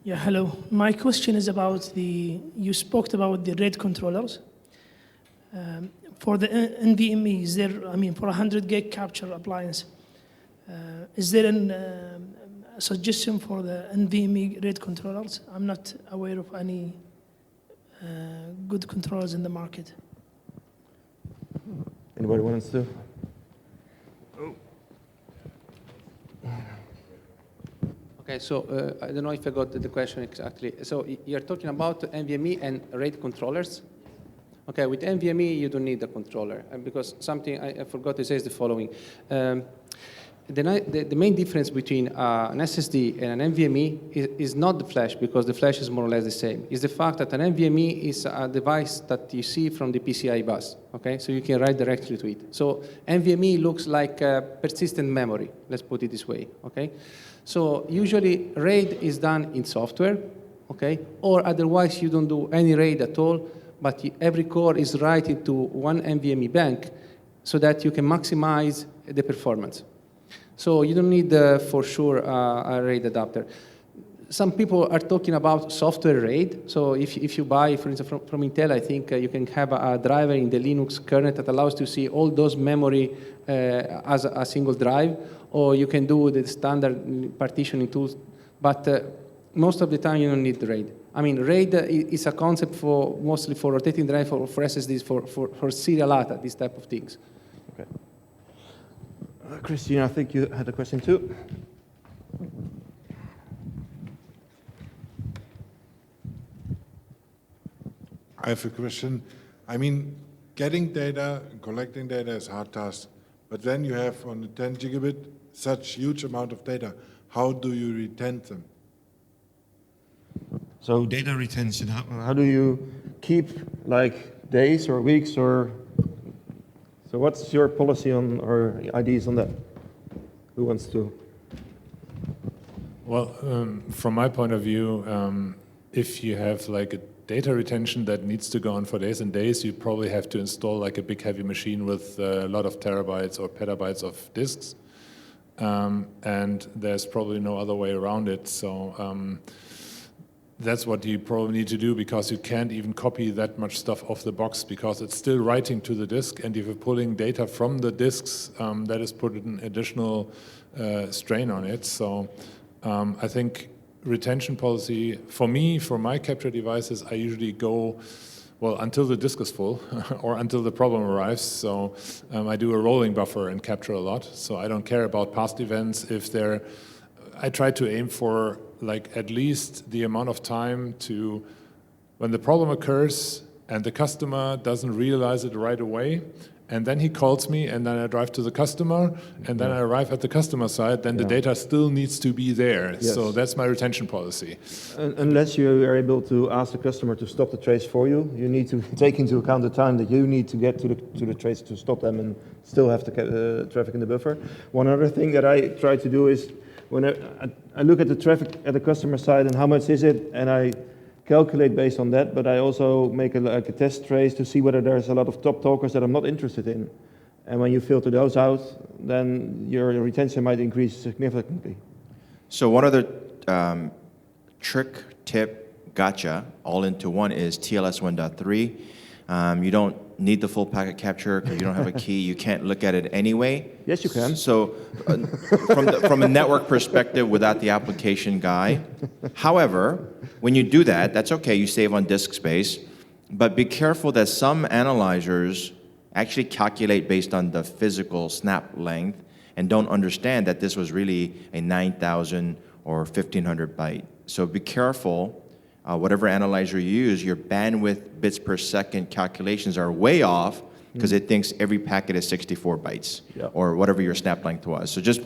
Speaker 10: Yeah, hello. My question is about you spoke about the RAID controllers. For the NVMe, is there, for a 100 gig capture appliance, is there a suggestion for the NVMe RAID controllers? I'm not aware of any good controllers in the market.
Speaker 1: Anybody wants to?
Speaker 4: Okay, so I don't know if I got the question exactly. So you're talking about NVMe and RAID controllers? Okay, with NVMe, you don't need a controller, because something I forgot to say is the following. The main difference between an SSD and an NVMe is not the flash, because the flash is more or less the same. It's the fact that an NVMe is a device that you see from the PCI bus, okay? So you can write directly to it. So NVMe looks like persistent memory, let's put it this way, okay? So usually RAID is done in software, okay? Or otherwise you don't do any RAID at all, but every core is writing to one NVMe bank so that you can maximize the performance. So you don't need, for sure, a RAID adapter. some people are talking about software RAID. So if you buy, for instance, from Intel, I think you can have a driver in the Linux kernel that allows to see all those memory as a single drive, or you can do the standard partitioning tools. But most of the time, you don't need RAID. I mean, RAID is a concept for mostly for rotating drive, for SSDs, for serial data, these type of things.
Speaker 1: Okay. Christine, I think you had a question too.
Speaker 11: I have a question. I mean, getting data and collecting data is a hard task, but then you have on the 10 gigabit such huge amount of data. How do you retain them?
Speaker 1: So
Speaker 8: Data retention,
Speaker 1: how do you keep like days or weeks or? So what's your policy on or ideas on that? Who wants to?
Speaker 5: Well, from my point of view, if you have like a data retention that needs to go on for days and days, you probably have to install like a big heavy machine with a lot of terabytes or petabytes of disks. And there's probably no other way around it. So that's what you probably need to do, because you can't even copy that much stuff off the box, because it's still writing to the disk. And if you're pulling data from the disks, that is put an additional strain on it. So I think retention policy, for me, for my capture devices, I usually go, well, until the disk is full or until the problem arrives. So I do a rolling buffer and capture a lot. So I don't care about past events. If they're, I try to aim for like at least the amount of time to, when the problem occurs and the customer doesn't realize it right away, and then he calls me, and then I drive to the customer, and then I arrive at the customer side, then the data still needs to be there.
Speaker 1: Yes.
Speaker 5: So that's my retention policy.
Speaker 1: Unless you are able to ask the customer to stop the trace for you, you need to take into account the time that you need to get to the trace to stop them and still have the traffic in the buffer. One other thing that I try to do is when I look at the traffic at the customer side and how much is it, and I calculate based on that, but I also make a test trace to see whether there's a lot of top talkers that I'm not interested in. And when you filter those out, then your retention might increase significantly.
Speaker 3: So one other trick, tip, gotcha, all into one is TLS 1.3. You don't need the full packet capture because you don't have a key. You can't look at it anyway.
Speaker 1: Yes, you can.
Speaker 3: So from a network perspective without the application guy. However, when you do that, that's okay. You save on disk space. But be careful that some analyzers actually calculate based on the physical snap length and don't understand that this was really a 9,000 or 1,500 byte. So be careful. Whatever analyzer you use, your bandwidth bits per second calculations are way off because it thinks every packet is 64 bytes or whatever your snap length was. So just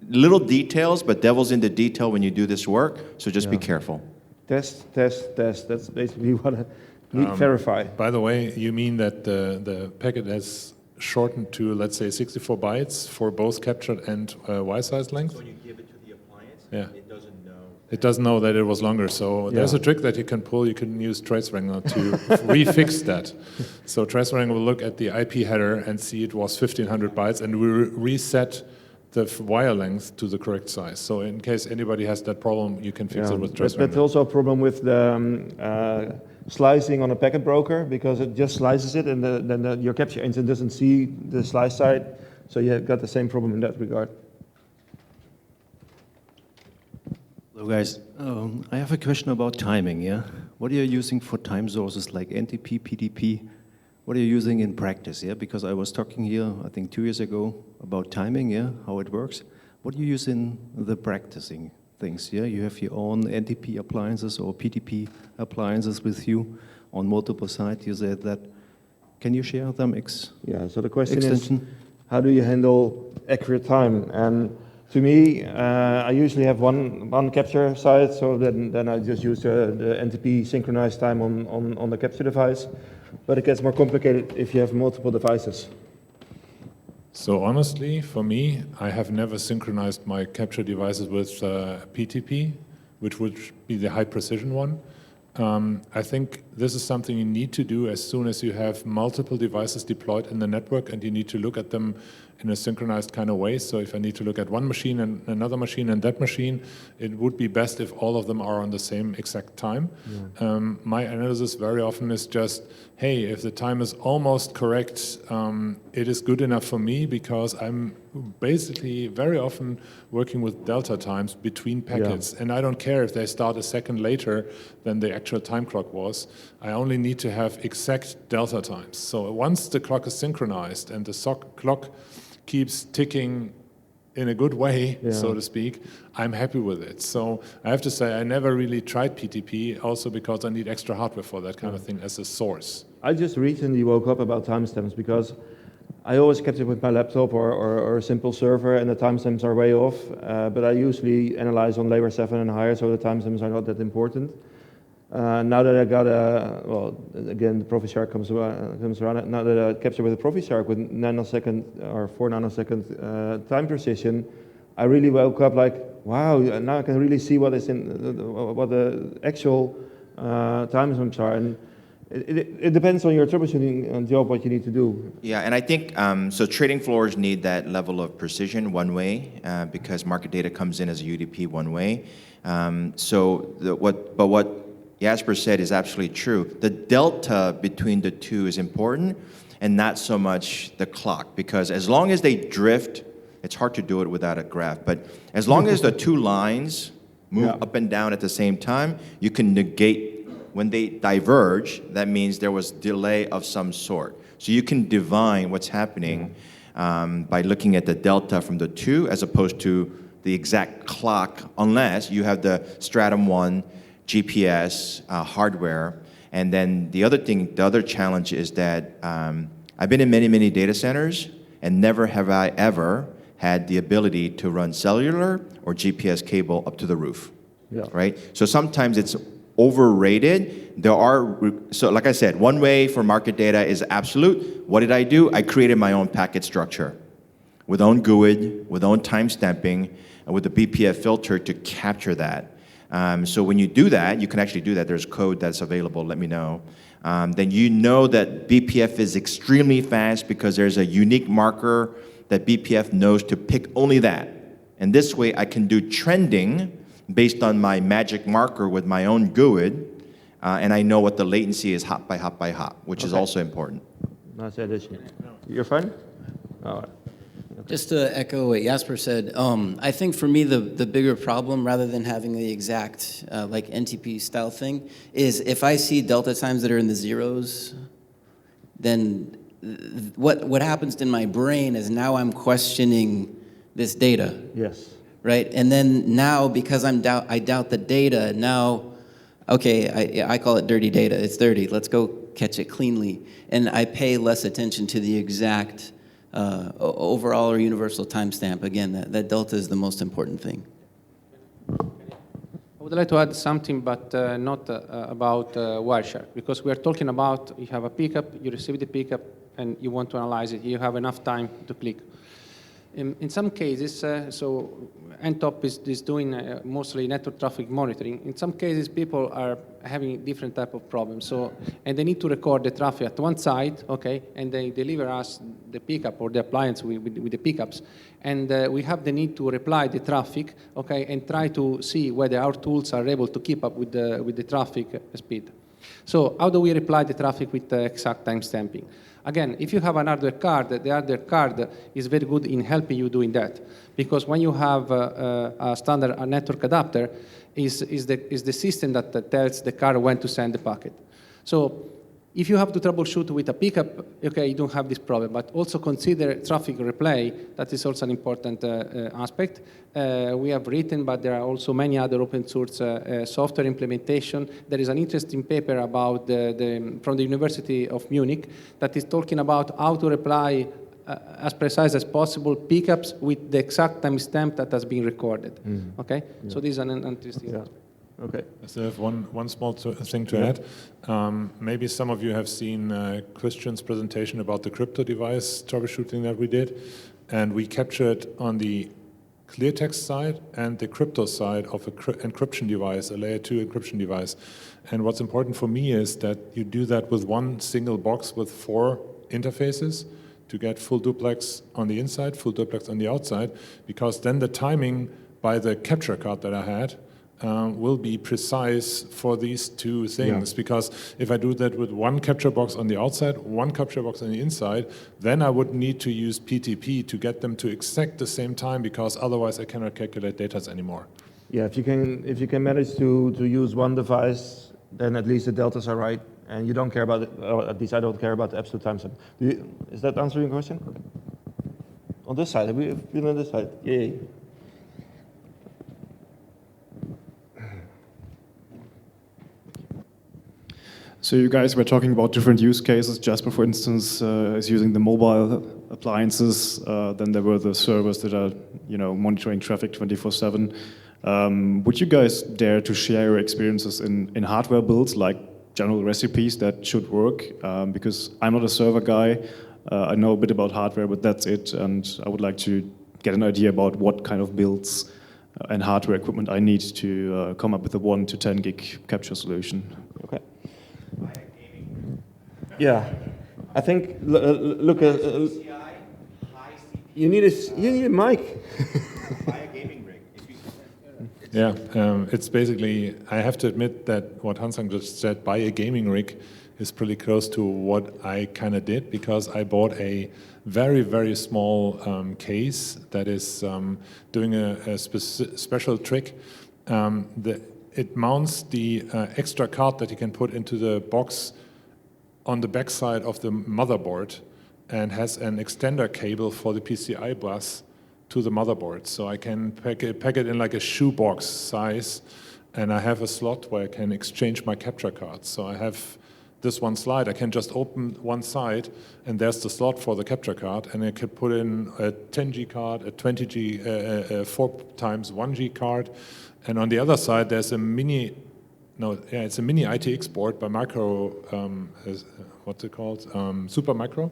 Speaker 3: little details, but devil's in the detail when you do this work, so just be careful.
Speaker 1: Test, test, test. That's basically what I need to verify.
Speaker 5: By the way, you mean that the packet has shortened to, let's say, 64 bytes for both captured and Y-size length?
Speaker 3: When you give it to the appliance,
Speaker 5: it doesn't know that it was longer. So there's a trick that you can pull. You can use Trace Wrangler to refix that. So Trace Wrangler will look at the IP header and see it was 1,500 bytes, and we reset the wire length to the correct size. So in case anybody has that problem, you can fix it with Trace Wrangler.
Speaker 1: That's also a problem with the slicing on a packet broker, because it just slices it, and then your capture engine doesn't see the slice side. So you've got the same problem in that regard.
Speaker 12: Hello guys, I have a question about timing, yeah? What are you using for time sources like NTP, PDP? What are you using in practice, yeah? Because I was talking here, I think 2 years ago, about timing, yeah? How it works. What do you use in the practicing things, yeah? You have your own NTP appliances or PDP appliances with you on multiple sites. You said that. Can you share them?
Speaker 1: So the question is, how do you handle accurate time? And to me, I usually have one capture site, so then I just use the NTP synchronized time on the capture device. But it gets more complicated if you have multiple devices.
Speaker 5: So honestly, for me, I have never synchronized my capture devices with PTP, which would be the high precision one. I think this is something you need to do as soon as you have multiple devices deployed in the network, and you need to look at them in a synchronized kind of way. So if I need to look at one machine and another machine and that machine, it would be best if all of them are on the same exact time. My analysis very often is just, hey, if the time is almost correct, it is good enough for me, because I'm basically very often working with delta times between packets. And I don't care if they start a second later than the actual time clock was. I only need to have exact delta times. So once the clock is synchronized and the clock keeps ticking in a good way, so to speak, I'm happy with it. So I have to say, I never really tried PTP, also because I need extra hardware for that kind of thing as a source.
Speaker 1: I just recently woke up about timestamps, because I always kept it with my laptop or a simple server, and the timestamps are way off. But I usually analyze on layer 7 and higher, so the timestamps are not that important. Now that I got well, again, the ProfiShark comes around. Now that I capture with a ProfiShark with nanosecond or 4 nanosecond time precision, I really woke up like, wow! Now I can really see what is in what the actual timestamps are, and it depends on your troubleshooting job what you need to do.
Speaker 3: Yeah, and I think so. Trading floors need that level of precision one way because market data comes in as a UDP one way. What Jasper said is absolutely true. The delta between the two is important, and not so much the clock, because as long as they drift, it's hard to do it without a graph, but as long as the two lines move up and down at the same time, you can negate. When they diverge, that means there was delay of some sort. So you can divine what's happening by looking at the delta from the two as opposed to the exact clock, unless you have the Stratum 1 GPS hardware. And then the other challenge is that I've been in many, many data centers, and never have I ever had the ability to run cellular or GPS cable up to the roof, right? So sometimes it's overrated. So like I said, one way for market data is absolute. What did I do? I created my own packet structure with own GUID, with own timestamping, and with the BPF filter to capture that. So when you do that, you can actually do that. There's code that's available, let me know. Then you know that BPF is extremely fast because there's a unique marker that BPF knows to pick only that. And this way I can do trending based on my magic marker with my own GUID, and I know what the latency is hop by hop by hop, which is also important.
Speaker 1: Nice addition. You're fine? All right.
Speaker 2: Just to echo what Jasper said, I think for me the bigger problem, rather than having the exact like NTP style thing, is if I see delta times that are in the zeros, then what happens in my brain is now I'm questioning this data.
Speaker 1: Yes.
Speaker 2: Right, and then now because I doubt the data, now, okay, I call it dirty data. It's dirty. Let's go catch it cleanly, and I pay less attention to the exact overall or universal timestamp. Again, that delta is the most important thing.
Speaker 4: I would like to add something, but not about Wireshark, because we are talking about you have a pickup, you receive the pickup, and you want to analyze it. You have enough time to click. In some cases, so NTOP is doing mostly network traffic monitoring. In some cases, people are having different type of problems. So, and they need to record the traffic at one side, okay, and they deliver us the pickup or the appliance with the pickups. And we have the need to reply the traffic, okay, and try to see whether our tools are able to keep up with the traffic speed. So how do we reply the traffic with exact timestamping? Again, if you have an hardware card, the hardware card is very good in helping you doing that, because when you have a standard network adapter, is the system that tells the card when to send the packet. So if you have to troubleshoot with a pickup, okay, you don't have this problem, but also consider traffic replay. That is also an important aspect. We have written, but there are also many other open source software implementation. There is an interesting paper about from the University of Munich that is talking about how to reply as precise as possible pickups with the exact timestamp that has been recorded. Okay, so this is an interesting aspect.
Speaker 1: Okay.
Speaker 5: So I have one small thing to add. Maybe some of you have seen Christian's presentation about the crypto device troubleshooting that we did, and we captured on the clear text side and the crypto side of an encryption device, a layer 2 encryption device. And what's important for me is that you do that with one single box with 4 interfaces to get full duplex on the inside, full duplex on the outside, because then the timing by the capture card that I had will be precise for these 2 things. Yeah. Because if I do that with one capture box on the outside, one capture box on the inside, then I would need to use PTP to get them to exact the same time, because otherwise I cannot calculate datas anymore.
Speaker 1: Yeah, if you can manage to use one device, then at least the deltas are right, and you don't care about it, or at least I don't care about the absolute time step. Is that answering your question? On this side, have we been on this side? Yay.
Speaker 13: So you guys were talking about different use cases. Jasper, for instance, is using the mobile appliances. Then there were the servers that are, monitoring traffic 24/7. Would you guys dare to share your experiences in hardware builds, like general recipes that should work? Because I'm not a server guy. I know a bit about hardware, but that's it. And I would like to get an idea about what kind of builds and hardware equipment I need to come up with a 1 to 10 gig capture solution.
Speaker 1: Okay. Yeah, I think look. You need a mic.
Speaker 5: Yeah, it's basically, I have to admit that what Hansang just said, buy a gaming rig, is pretty close to what I kind of did, because I bought a very, very small case that is doing a special trick. It mounts the extra card that you can put into the box on the back side of the motherboard, and has an extender cable for the PCI bus to the motherboard. So I can pack it in like a shoebox size, and I have a slot where I can exchange my capture cards. So I have this one slide. I can just open one side, and there's the slot for the capture card, and I can put in a 10G card, a 20G, 4x 1G card, and on the other side there's a mini ITX board by Micro, what's it called? Super Micro.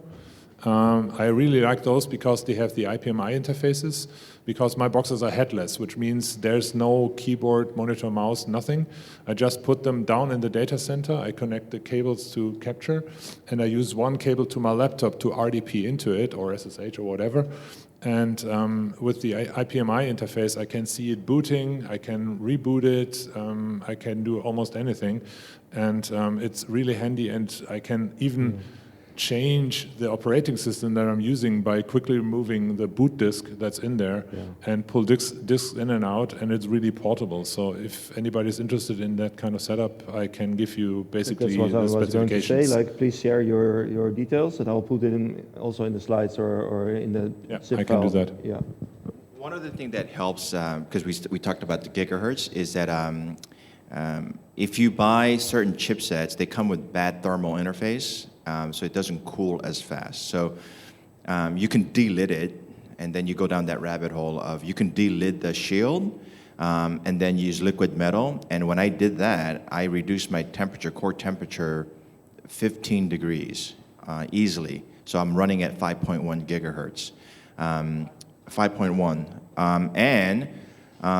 Speaker 5: I really like those because they have the IPMI interfaces, because my boxes are headless, which means there's no keyboard, monitor, mouse, nothing. I just put them down in the data center, I connect the cables to capture, and I use one cable to my laptop to RDP into it, or SSH or whatever. And with the IPMI interface, I can see it booting, I can reboot it, I can do almost anything. And it's really handy, and I can even change the operating system that I'm using by quickly removing the boot disk that's in there, and pull disks in and out, and it's really portable. So if anybody's interested in that kind of setup, I can give you basically
Speaker 1: that's what
Speaker 5: the
Speaker 1: I was going to say.
Speaker 5: specifications.
Speaker 1: Please share your details, and I'll put it in also in the slides or in the zip
Speaker 5: I can
Speaker 1: file.
Speaker 5: do that.
Speaker 1: Yeah.
Speaker 3: One other thing that helps, because we talked about the gigahertz, is that if you buy certain chipsets, they come with bad thermal interface, so it doesn't cool as fast. So you can delid it, and then you go down that rabbit hole of you can delid the shield, and then use liquid metal. And when I did that, I reduced my core temperature 15 degrees easily. So I'm running at 5.1 gigahertz. 5.1. And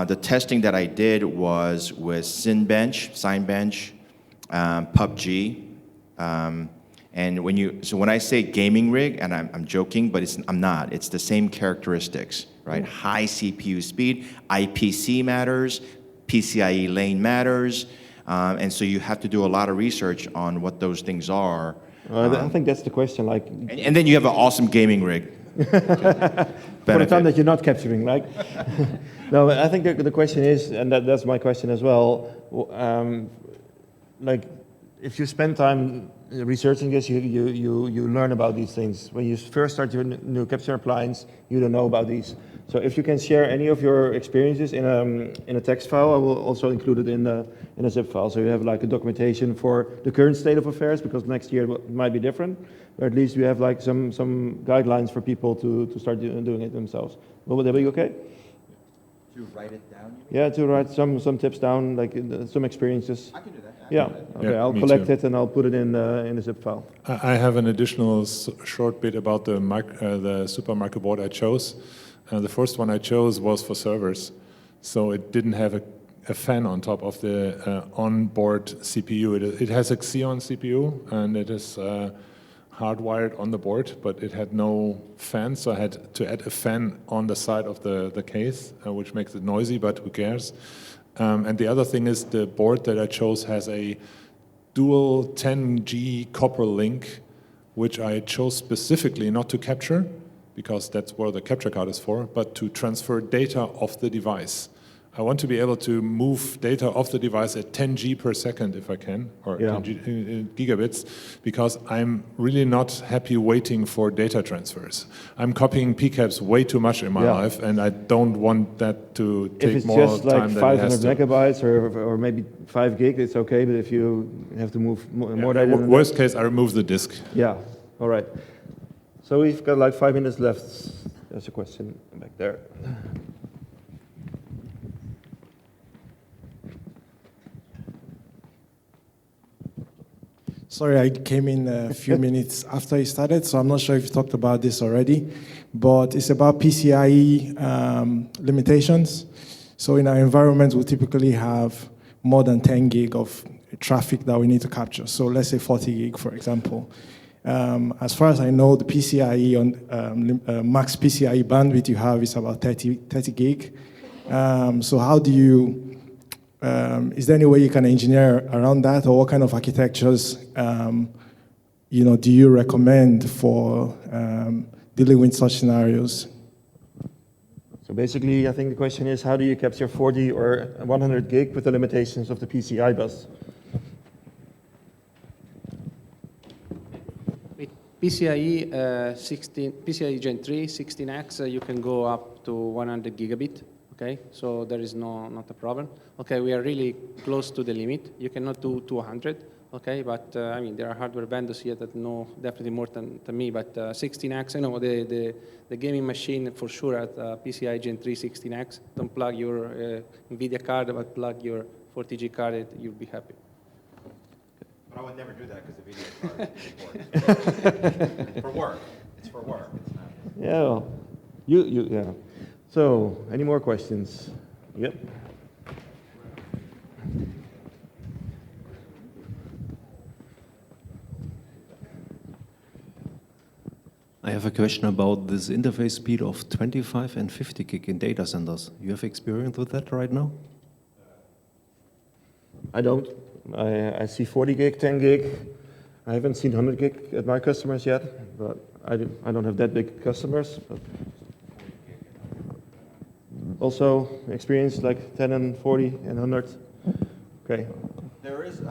Speaker 3: the testing that I did was with Cinebench, PUBG. And when I say gaming rig, and I'm joking, but I'm not. It's the same characteristics, right? High CPU speed, IPC matters, PCIe lane matters, and so you have to do a lot of research on what those things are.
Speaker 1: I think that's the question. Like,
Speaker 3: and then you have an awesome gaming rig.
Speaker 1: For the time that you're not capturing, right? No, I think the question is, and that's my question as well. Like, if you spend time researching this, you learn about these things. When you first start your new Capture Appliance, you don't know about these. So if you can share any of your experiences in a text file, I will also include it in a zip file. So you have like a documentation for the current state of affairs, because next year it might be different. Or at least you have like some guidelines for people to start doing it themselves. Will that be okay?
Speaker 3: To write it down?
Speaker 1: Yeah, to write some tips down, like some experiences.
Speaker 3: I can do that.
Speaker 1: Yeah, okay, I'll collect it and I'll put it in the zip file.
Speaker 5: I have an additional short bit about the super micro board I chose. The first one I chose was for servers, so it didn't have a fan on top of the onboard CPU. It has a Xeon CPU, and it is hardwired on the board, but it had no fan, so I had to add a fan on the side of the case, which makes it noisy, but who cares? And the other thing is the board that I chose has a dual 10G copper link, which I chose specifically not to capture, because that's where the capture card is for, but to transfer data off the device. I want to be able to move data off the device at 10G per second if I can, or 10 gigabits, because I'm really not happy waiting for data transfers. I'm copying PCAPs way too much in my life, and I don't want that to take more time than it has to.
Speaker 1: If it's just like 500 megabytes or maybe 5 gig, it's okay, but if you have to move more data than
Speaker 5: worst case, I remove the disk.
Speaker 1: Yeah, all right. So we've got like 5 minutes left. There's a question back there.
Speaker 14: Sorry, I came in a few minutes after you started, so I'm not sure if you talked about this already, but it's about PCIe limitations. So in our environment, we typically have more than 10 gig of traffic that we need to capture. So let's say 40 gig, for example. As far as I know, the PCIe max PCIe bandwidth you have is about 30 gig. So how do you? Is there any way you can engineer around that, or what kind of architectures, do you recommend for dealing with such scenarios?
Speaker 1: So basically, I think the question is, how do you capture 40 or 100 gig with the limitations of the PCI bus?
Speaker 4: With PCIe Gen 3, 16X, you can go up to 100 gigabit. Okay, so there is not a problem. Okay, we are really close to the limit. You cannot do 200. Okay, but I mean, there are hardware vendors here that know definitely more than me. But 16X, I know the gaming machine for sure at PCI Gen 3 16X. Don't plug your NVIDIA card, but plug your 40G card. You'll be happy.
Speaker 3: But I would never do that because the video card is important. For work. It's for work. It's not.
Speaker 1: Yeah, well, yeah. So, any more questions? Yep.
Speaker 12: I have a question about this interface speed of 25 and 50 gig in data centers. You have experience with that right now?
Speaker 1: I don't. I see 40 gig, 10 gig. I haven't seen 100 gig at my customers yet, but I don't have that big customers. But also experience like 10 and 40 and 100. Okay.
Speaker 3: There is,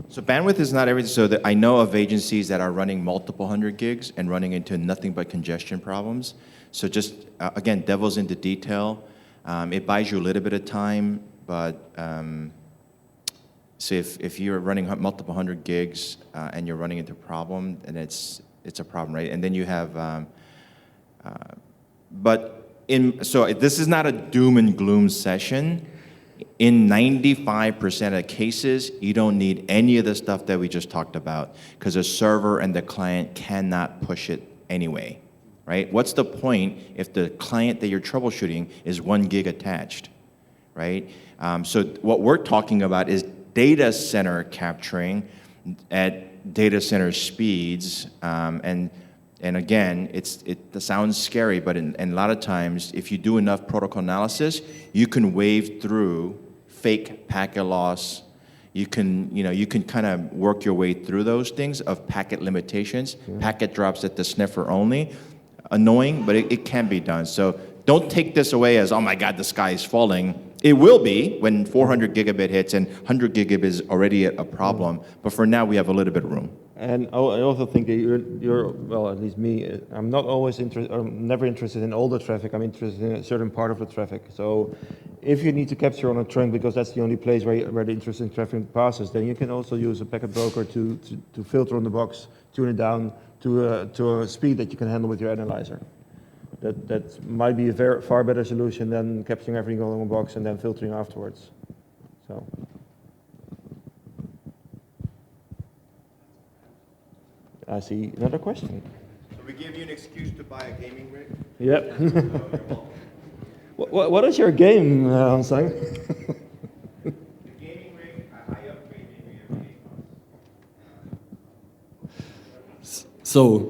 Speaker 3: so bandwidth is not everything. So that I know of agencies that are running multiple 100 gigs and running into nothing but congestion problems. So just, again, devil's into detail. It buys you a little bit of time, but so if you're running multiple 100 gigs and you're running into a problem, then it's a problem, right? And then you have, so this is not a doom and gloom session. In 95% of cases, you don't need any of the stuff that we just talked about because the server and the client cannot push it anyway, right? What's the point if the client that you're troubleshooting is 1 gig attached, right? So what we're talking about is data center capturing at data center speeds, and again, it sounds scary, but a lot of times, if you do enough protocol analysis, you can wave through fake packet loss. You can kind of work your way through those things of packet limitations. Yeah. Packet drops at the sniffer only. Annoying, but it can be done. So don't take this away as, oh my God, the sky is falling. It will be when 400 gigabit hits and 100 gigabit is already a problem. But for now, we have a little bit of room.
Speaker 1: And I also think that you're well, at least me, I'm not always interested, I'm never interested in all the traffic, I'm interested in a certain part of the traffic. So if you need to capture on a trunk because that's the only place where the interesting traffic passes, then you can also use a packet broker to filter on the box, tune it down to a speed that you can handle with your analyzer. That might be a far better solution than capturing everything on one box and then filtering afterwards. So. I see another question.
Speaker 3: So
Speaker 12: We give you an excuse to buy a gaming rig?
Speaker 1: Yep. What is your game, Hansang?
Speaker 15: So,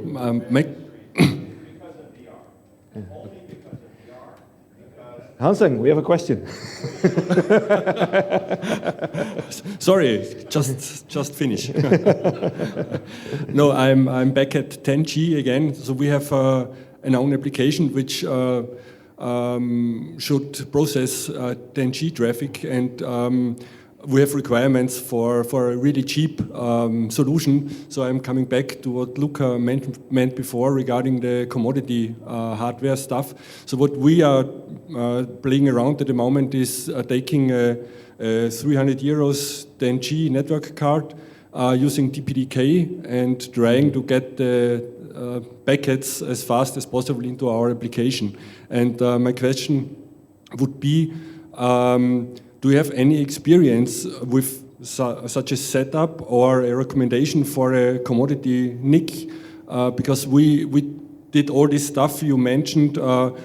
Speaker 1: Hansang, we have a question.
Speaker 15: Sorry, just finish. No, I'm back at 10G again. So we have an own application which should process 10G traffic, and we have requirements for a really cheap solution. So I'm coming back to what Luca meant before regarding the commodity hardware stuff. So what we are playing around at the moment is taking a 300 euros 10G network card using DPDK and trying to get the packets as fast as possible into our application. And my question would be, do you have any experience with such a setup or a recommendation for a commodity NIC? Because we did all this stuff you mentioned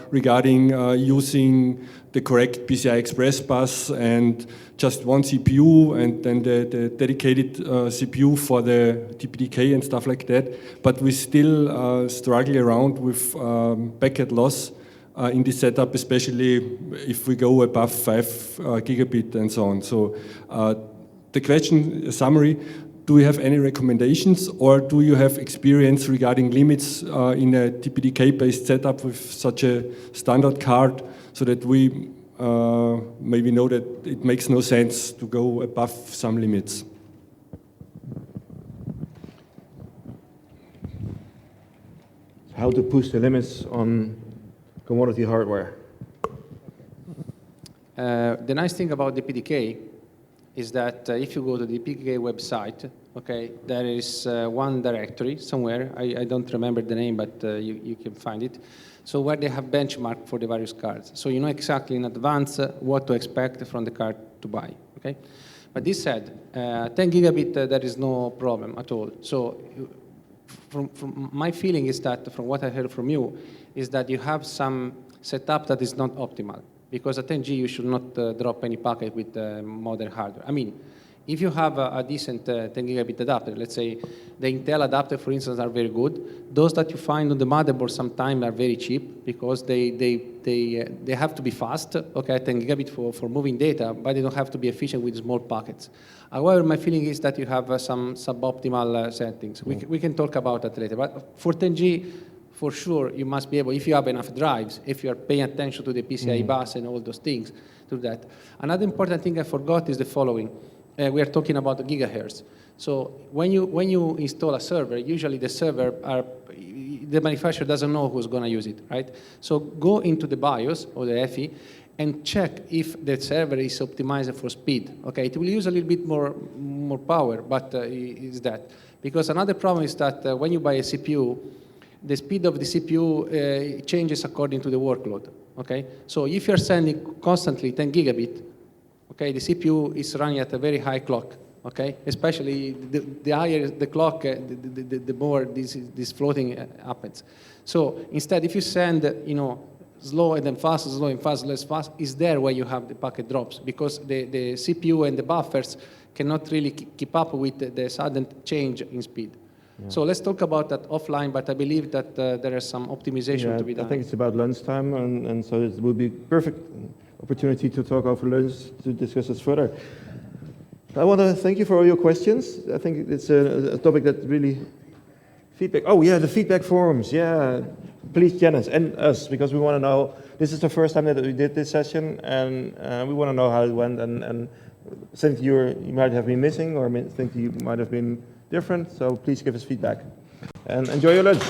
Speaker 15: regarding using the correct PCI Express bus and just one CPU and then the dedicated CPU for the DPDK and stuff like that. But we still struggle around with packet loss in this setup, especially if we go above 5 gigabit and so on. So the question summary, do you have any recommendations, or do you have experience regarding limits in a DPDK-based setup with such a standard card, so that we maybe know that it makes no sense to go above some limits?
Speaker 1: How to push the limits on commodity hardware?
Speaker 4: The nice thing about the DPDK is that if you go to the DPDK website, okay, there is one directory somewhere. I don't remember the name, but you can find it. So where they have benchmarked for the various cards. So you know exactly in advance what to expect from the card to buy, okay? But this said, 10 gigabit, there is no problem at all. So from my feeling is that, from what I heard from you, is that you have some setup that is not optimal. Because at 10G, you should not drop any packet with modern hardware. I mean, if you have a decent 10 gigabit adapter, let's say the Intel adapter, for instance, are very good. Those that you find on the motherboard sometimes are very cheap because they have to be fast, okay, 10 gigabit for moving data, but they don't have to be efficient with small packets. However, my feeling is that you have some suboptimal settings. We can talk about that later, but for 10G, for sure, you must be able, if you have enough drives, if you are paying attention to the PCI bus and all those things, to that. Another important thing I forgot is the following. We are talking about the gigahertz. So when you install a server, usually the manufacturer doesn't know who's going to use it, right? So go into the BIOS or the FE and check if the server is optimized for speed. Okay, it will use a little bit more power, but is that. Because another problem is that when you buy a CPU, the speed of the CPU changes according to the workload, okay? So if you're sending constantly 10 gigabit, okay, the CPU is running at a very high clock, okay? Especially the higher the clock, the more this floating happens. So instead, if you send, slow and then fast, slow and fast, less fast, is there where you have the packet drops, because the CPU and the buffers cannot really keep up with the sudden change in speed. Yeah. So let's talk about that offline, but I believe that there is some optimization to be done.
Speaker 1: I think it's about lunchtime, and so it would be perfect opportunity to talk over lunch to discuss this further. I want to thank you for all your questions. I think it's a topic that really feedback. Oh yeah, the feedback forums. Yeah, please Janice and us, because we want to know. This is the first time that we did this session, and we want to know how it went and things you might have been missing or things you might have been different. So please give us feedback and enjoy your lunch.